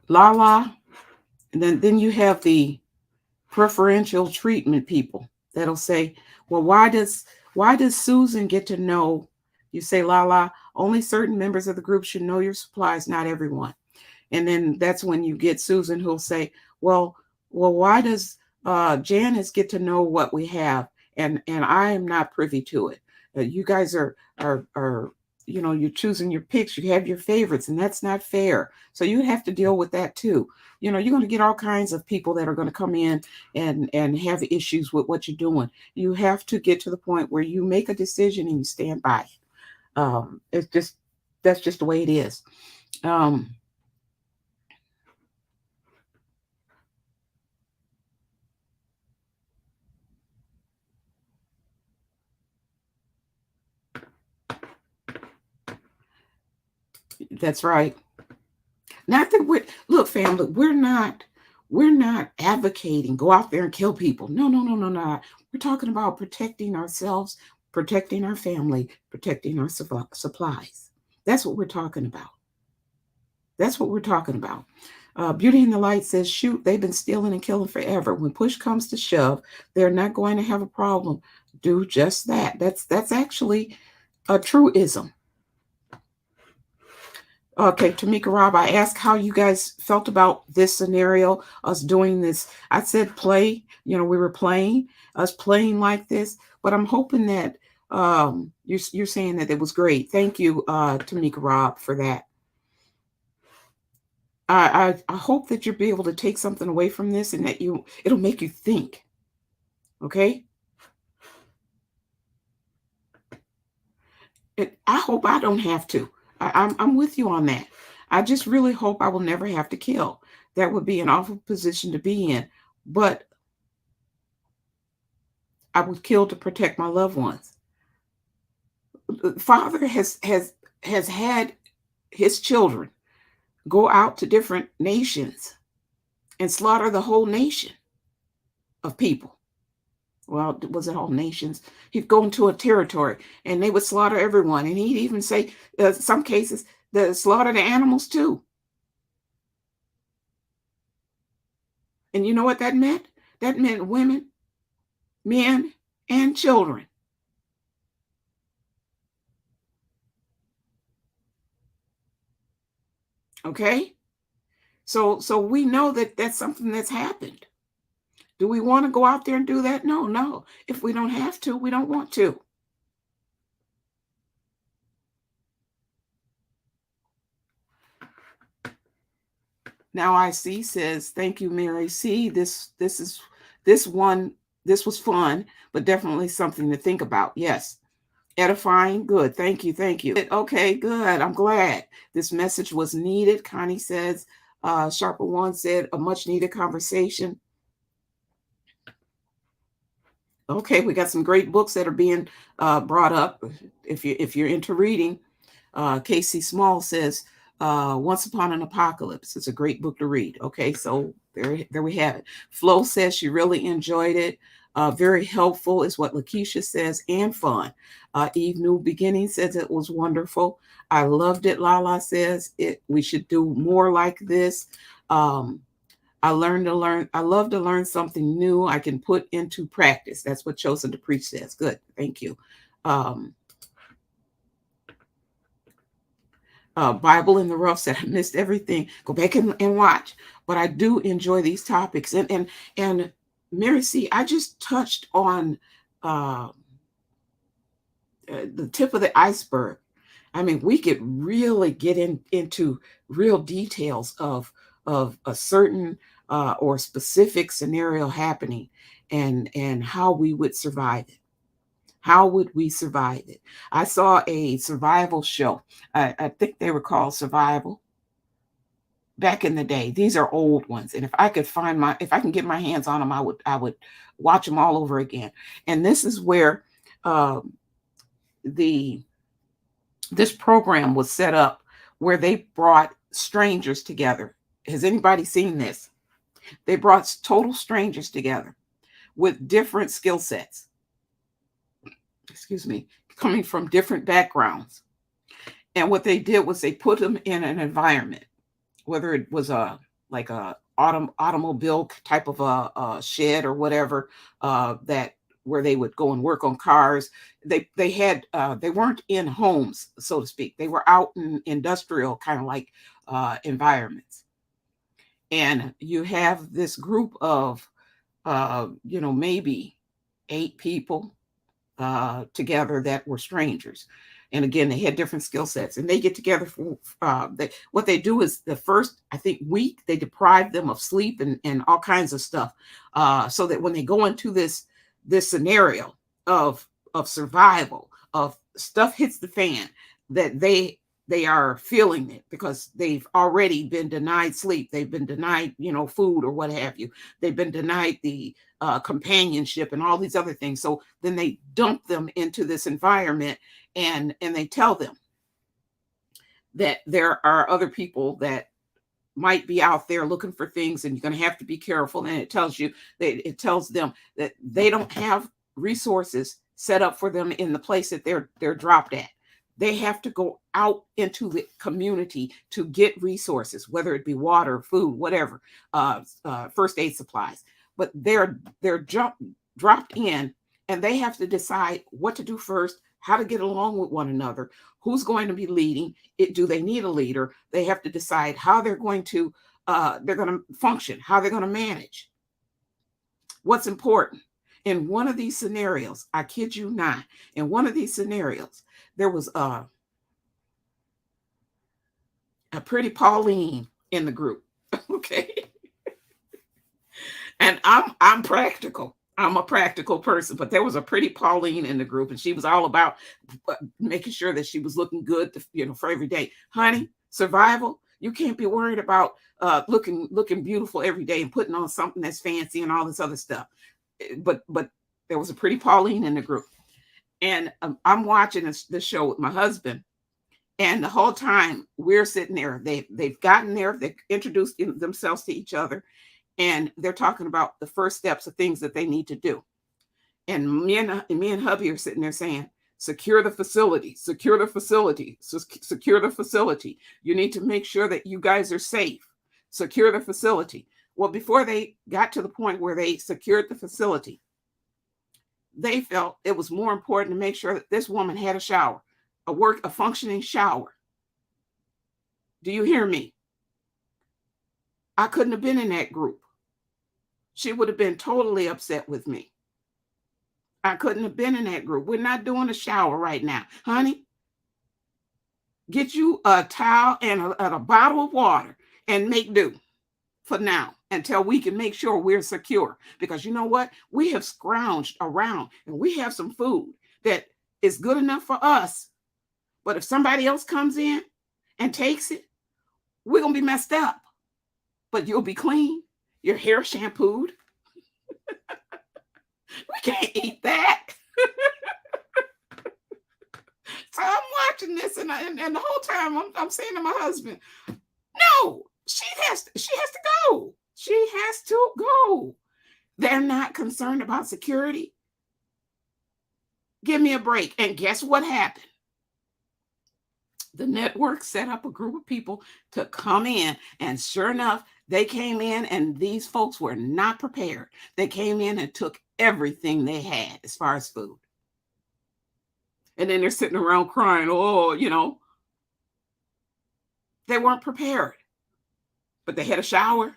Lala, and then you have the preferential treatment people that'll say, well, why does Susan get to know? You say, Lala, only certain members of the group should know your supplies, not everyone. And then that's when you get Susan who'll say, well, why does Janice get to know what we have, and I am not privy to it? You guys are you're choosing your picks, you have your favorites, and that's not fair. So you have to deal with that too. You're going to get all kinds of people that are going to come in and have issues with what you're doing. You have to get to the point where you make a decision and you stand by. It's just That's just the way it is. That's right. Not that look, family, we're not advocating go out there and kill people. No, no, no, no, no. We're talking about protecting ourselves, protecting our family, protecting our supplies. That's what we're talking about. That's what we're talking about. Beauty in the Light says, shoot, they've been stealing and killing forever. When push comes to shove, they're not going to have a problem. Do just that. That's actually a truism. Okay, Tamika Robb, I asked how you guys felt about this scenario, us doing this. I said play, we were playing, us playing like this, but I'm hoping that you're saying that it was great. Thank you, Tamika Robb, for that. I hope that you'll be able to take something away from this and that it'll make you think. Okay? I hope I don't have to. I'm with you on that. I just really hope I will never have to kill. That would be an awful position to be in. But I would kill to protect my loved ones. Father has had his children go out to different nations and slaughter the whole nation of people. Well, was it all nations? He'd go into a territory and they would slaughter everyone. And he'd even say, some cases, slaughter the animals too. And you know what that meant? That meant women, men, and children. Okay? So we know that that's something that's happened. Do we want to go out there and do that? No, no. If we don't have to, we don't want to. Now I see says, thank you, Mary C. This one, this was fun, but definitely something to think about. Yes. Edifying. Good. Thank you. Thank you. Okay, good. I'm glad this message was needed. Connie says, Sharper One said, a much needed conversation. Okay, we got some great books that are being brought up. If you're into reading, Casey Small says, Once Upon an Apocalypse. It's a great book to read. Okay, so there we have it. Flo says she really enjoyed it. Very helpful is what Lakeisha says, and fun. Eve New Beginning says it was wonderful. I loved it. Lala says we should do more like this. I love to learn something new I can put into practice. That's what Chosen to Preach says. Good. Thank you. Bible in the Rough said, I missed everything. Go back and watch. But I do enjoy these topics. And Mary C., I just touched on the tip of the iceberg. I mean, we could really get into real details of a certain or specific scenario happening and how we would survive it. How would we survive it? I saw a survival show. I think they were called Survival back in the day. These are old ones, and if I can get my hands on them, I would watch them all over again. And this is where this program was set up, where they brought strangers together. Has anybody seen this? They brought total strangers together with different skill sets. Excuse me, coming from different backgrounds. And what they did was they put them in an environment, whether it was like a automobile type of a shed or whatever, that where they would go and work on cars. They weren't in homes, so to speak. They were out in industrial kind of like environments. And you have this group of maybe 8 people together that were strangers. And again, they had different skill sets, and they get together for what they do is the first, I think, week, they deprive them of sleep and all kinds of stuff, so that when they go into this scenario of survival, of stuff hits the fan, that they are feeling it, because they've already been denied sleep, they've been denied food or what have you, they've been denied the companionship and all these other things. So then they dump them into this environment, and they tell them that there are other people that might be out there looking for things, and you're going to have to be careful. And it tells them that they don't have resources set up for them in the place that they're dropped at. They have to go out into the community to get resources, whether it be water, food, whatever, first aid supplies. But they're dropped in, and they have to decide what to do first, how to get along with one another, who's going to be leading it. Do they need a leader? They have to decide how they're going to function, how they're going to manage, what's important. In one of these scenarios, I kid you not, in one of these scenarios, there was a pretty Pauline in the group. Okay. And I'm practical. I'm a practical person, but there was a pretty Pauline in the group, and she was all about making sure that she was looking good, for every day. Honey, survival, you can't be worried about looking beautiful every day and putting on something that's fancy and all this other stuff. But there was a pretty Pauline in the group, and I'm watching the show with my husband, and the whole time we're sitting there. They've gotten there. They've introduced themselves to each other, and they're talking about the first steps of things that they need to do. And me and hubby are sitting there saying, secure the facility, secure the facility, secure the facility. You need to make sure that you guys are safe. Secure the facility. Well, before they got to the point where they secured the facility, they felt it was more important to make sure that this woman had a shower, a functioning shower. Do you hear me? I couldn't have been in that group. She would have been totally upset with me. I couldn't have been in that group. We're not doing a shower right now. Honey, get you a towel and a bottle of water and make do. for now until we can make sure we're secure. Because you know what? We have scrounged around and we have some food that is good enough for us. But if somebody else comes in and takes it, we're going to be messed up. But you'll be clean, your hair shampooed. We can't eat that. So I'm watching this, and the whole time I'm saying to my husband, "No, she has to go. She has to go. They're not concerned about security. Give me a break." And guess what happened? The network set up a group of people to come in, and sure enough, they came in, and these folks were not prepared. They came in and took everything they had as far as food. And then they're sitting around crying, oh, they weren't prepared, but they had a shower.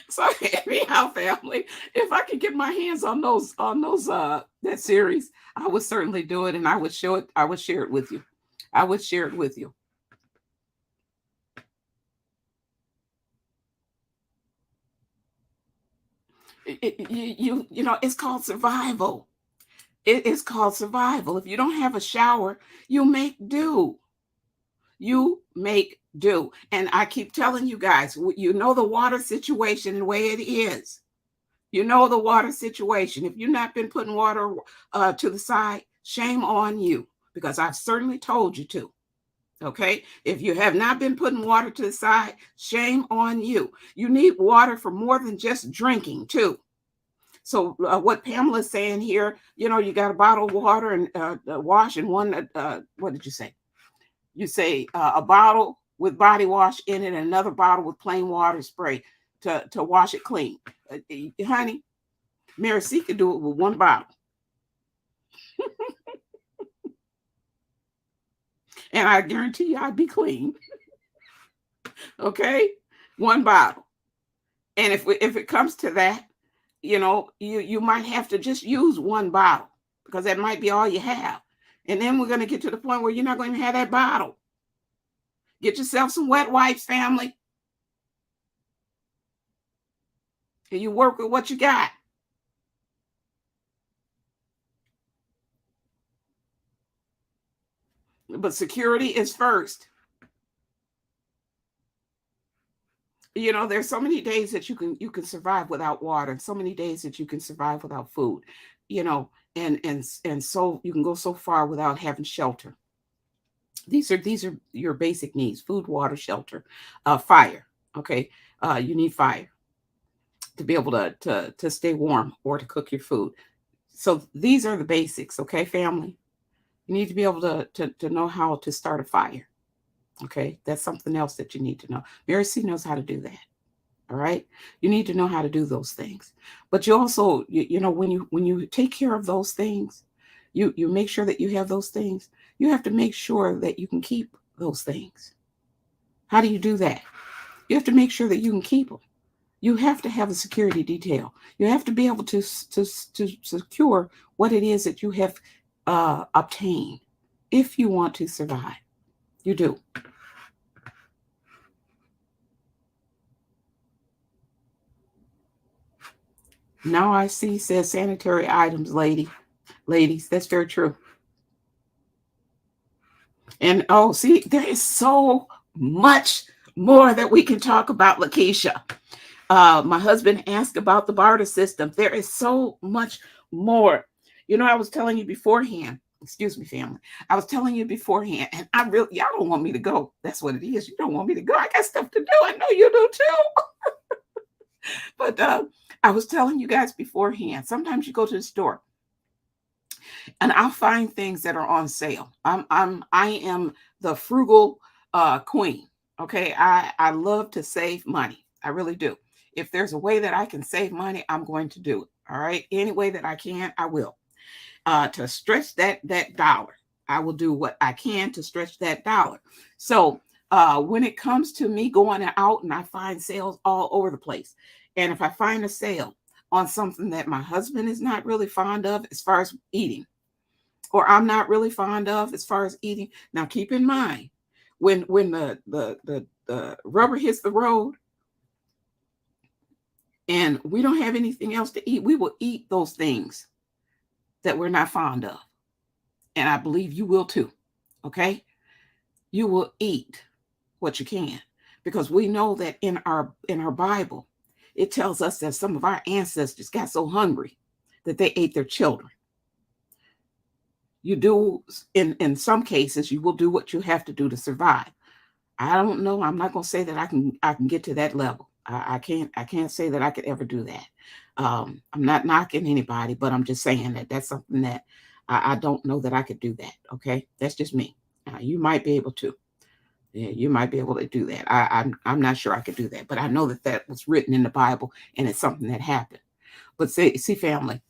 So anyhow, family, if I could get my hands on those that series, I would certainly do it, and I would show it. I would share it with you. I would share it with you. It's called survival. It is called survival. If you don't have a shower, you make do. You make do. And I keep telling you guys, you know the water situation the way it is. You know the water situation. If you've not been putting water to the side, shame on you, because I've certainly told you to. Okay? If you have not been putting water to the side, shame on you. You need water for more than just drinking, too. So what Pamela's saying here, you got a bottle of water and wash and one, what did you say? You say a bottle with body wash in it and another bottle with plain water spray to wash it clean. Honey, Mary C could do it with one bottle. And I guarantee you I'd be clean. Okay? One bottle. And if it comes to that, you might have to just use one bottle, because that might be all you have. And then we're going to get to the point where you're not going to have that bottle. Get yourself some wet wipes, family. And you work with what you got. But security is first. There's so many days that you can survive without water, and so many days that you can survive without food, and so you can go so far without having shelter. These are your basic needs: food, water, shelter, fire. Okay, you need fire to be able to stay warm or to cook your food. So these are the basics. Okay, family, you need to be able to know how to start a fire. Okay, that's something else that you need to know. Mary C knows how to do that. All right, you need to know how to do those things. But you also, when you take care of those things, you make sure that you have those things. You have to make sure that you can keep those things. How do you do that? You have to make sure that you can keep them. You have to have a security detail. You have to be able to secure what it is that you have obtained if you want to survive. You do. Now I see, says sanitary items, ladies. That's very true. And see, there is so much more that we can talk about, Lakeisha. My husband asked about the barter system. There is so much more. I was telling you beforehand. Excuse me, family. I was telling you beforehand, and y'all don't want me to go. That's what it is. You don't want me to go. I got stuff to do. I know you do too. But I was telling you guys beforehand. Sometimes you go to the store, and I'll find things that are on sale. I am the frugal queen. Okay, I love to save money. I really do. If there's a way that I can save money, I'm going to do it. All right, any way that I can, I will. To stretch that dollar, I will do what I can to stretch that dollar. So when it comes to me going out and I find sales all over the place, and if I find a sale on something that my husband is not really fond of as far as eating, or I'm not really fond of as far as eating. Now, keep in mind, when the the rubber hits the road and we don't have anything else to eat, we will eat those things that we're not fond of. And I believe you will too. Okay? You will eat what you can, because we know that in our Bible it tells us that some of our ancestors got so hungry that they ate their children. You do, in some cases you will do what you have to do to survive. I don't know, I'm not going to say that I can get to that level. I can't say that I could ever do that. I'm not knocking anybody, but I'm just saying that that's something that I don't know that I could do that. Okay, that's just me. You might be able to. Yeah, you might be able to do that. I'm not sure I could do that, but I know that that was written in the Bible and it's something that happened. But see, family,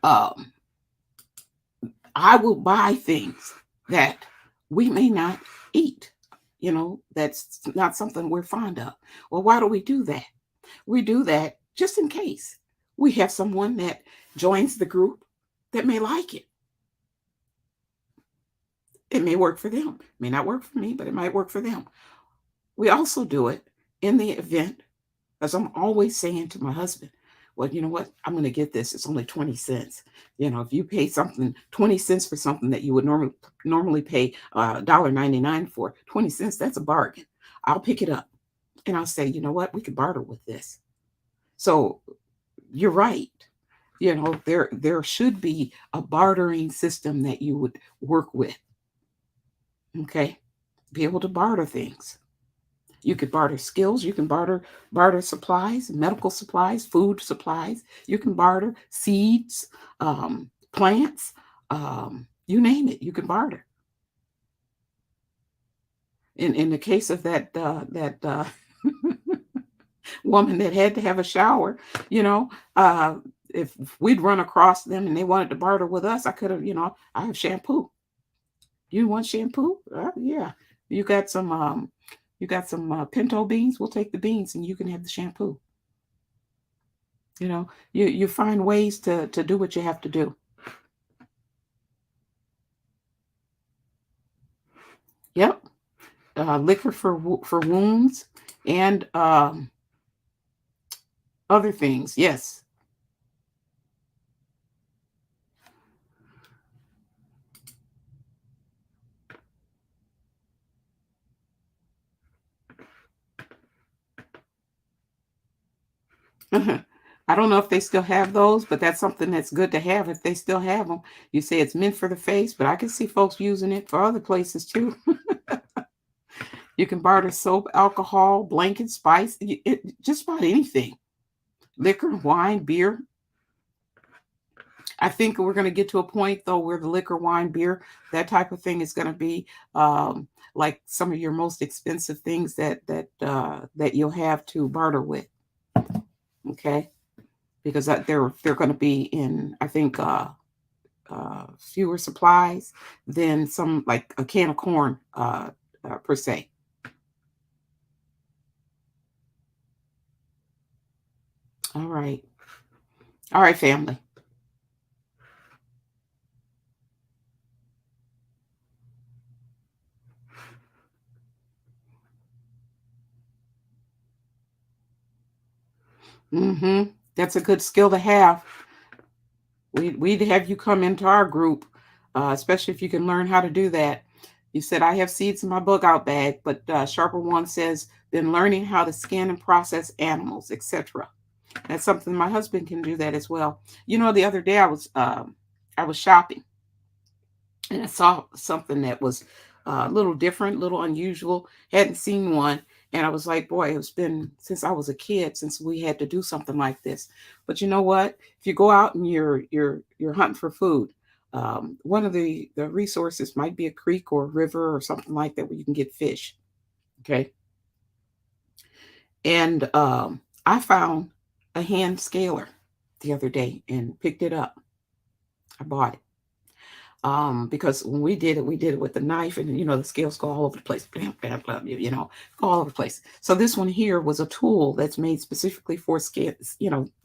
um, I will buy things that we may not eat. That's not something we're fond of. Well, why do we do that? We do that just in case we have someone that joins the group that may like it. It may work for them. It may not work for me, but it might work for them. We also do it in the event, as I'm always saying to my husband, well, you know what? I'm going to get this. It's only 20 cents. If you pay something 20 cents for something that you would normally pay $1.99 for, 20 cents, that's a bargain. I'll pick it up and I'll say, you know what? We could barter with this. So you're right. There should be a bartering system that you would work with. Okay. Be able to barter things. You could barter skills. You can barter supplies, medical supplies, food supplies. You can barter seeds, plants, you name it. You can barter. In the case of that woman that had to have a shower, if we'd run across them and they wanted to barter with us, I could have, I have shampoo. You want shampoo? Yeah. You got some pinto beans. We'll take the beans, and you can have the shampoo. You find ways to do what you have to do. Yep. Liquor for wounds and other things. Yes. I don't know if they still have those, but that's something that's good to have if they still have them. You say it's meant for the face, but I can see folks using it for other places too. You can barter soap, alcohol, blanket, spice, just about anything. Liquor, wine, beer. I think we're going to get to a point though where the liquor, wine, beer, that type of thing is going to be like some of your most expensive things that you'll have to barter with. Okay, because they're going to be in, I think, fewer supplies than some, like a can of corn per se. All right. All right, family. That's a good skill to have. We'd have you come into our group, especially if you can learn how to do that. You said, I have seeds in my bug out bag, but Sharper One says, been learning how to skin and process animals, etc. That's something my husband can do that as well. The other day I was shopping and I saw something that was a little different, a little unusual. Hadn't seen one, and I was like, "Boy, it's been since I was a kid since we had to do something like this." But you know what? If you go out and you're hunting for food, one of the resources might be a creek or a river or something like that where you can get fish. Okay, and I found a hand scaler the other day and picked it up. I bought it. Because when we did it with the knife, and the scales go all over the place, bam, bam, bam, go all over the place. So this one here was a tool that's made specifically for scales,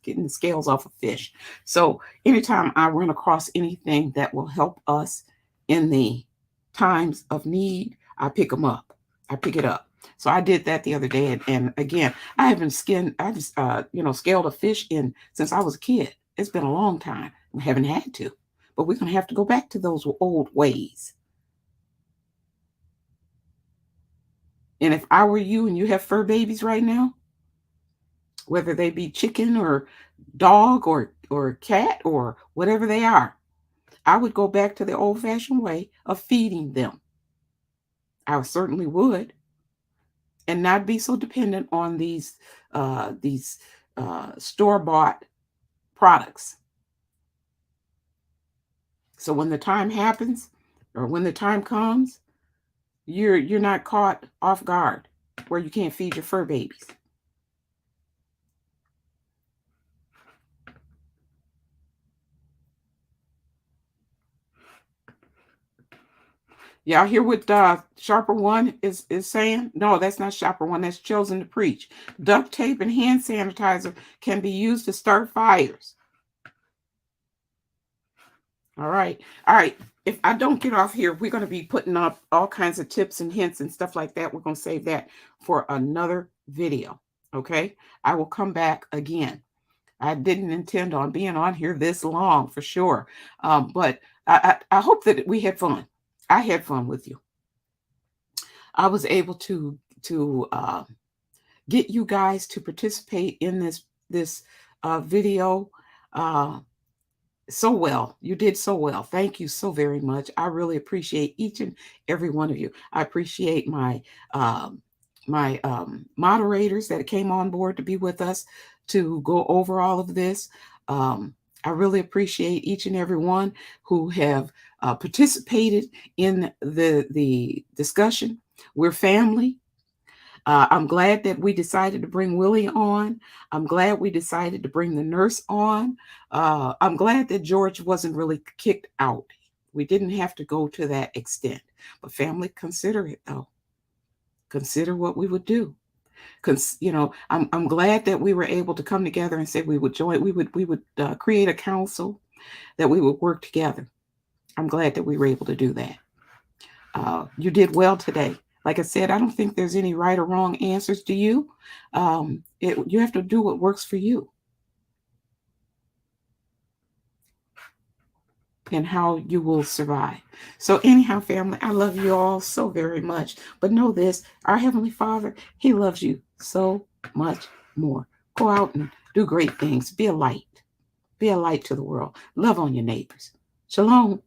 getting the scales off of fish. So anytime I run across anything that will help us in the times of need, I pick them up. I pick it up. So I did that the other day, and again, I haven't scaled a fish in since I was a kid. It's been a long time. We haven't had to, but we're gonna have to go back to those old ways. And if I were you and you have fur babies right now, whether they be chicken or dog or cat or whatever they are, I would go back to the old-fashioned way of feeding them. I certainly would, and not be so dependent on these store-bought products. So when the time happens, or when the time comes, you're not caught off guard where you can't feed your fur babies. Y'all hear what Sharper One is saying? No, that's not Sharper One. That's Chosen to Preach. Duct tape and hand sanitizer can be used to start fires. All right. All right. If I don't get off here, we're going to be putting up all kinds of tips and hints and stuff like that. We're going to save that for another video. Okay. I will come back again. I didn't intend on being on here this long for sure. But I hope that we had fun. I had fun with you. I was able to get you guys to participate in this video so well. You did so well. Thank you so very much. I really appreciate each and every one of you. I appreciate my moderators that came on board to be with us to go over all of this. I really appreciate each and every one who have participated in the discussion. We're family. I'm glad that we decided to bring Willie on. I'm glad we decided to bring the nurse on. I'm glad that George wasn't really kicked out. We didn't have to go to that extent. But family, consider it though. Consider what we would do. Because I'm glad that we were able to come together and say we would join. We would create a council, that we would work together. I'm glad that we were able to do that. You did well today. Like I said, I don't think there's any right or wrong answers to you. You have to do what works for you and how you will survive. So anyhow, family, I love you all so very much. But know this, our Heavenly Father, He loves you so much more. Go out and do great things. Be a light. Be a light to the world. Love on your neighbors. Shalom.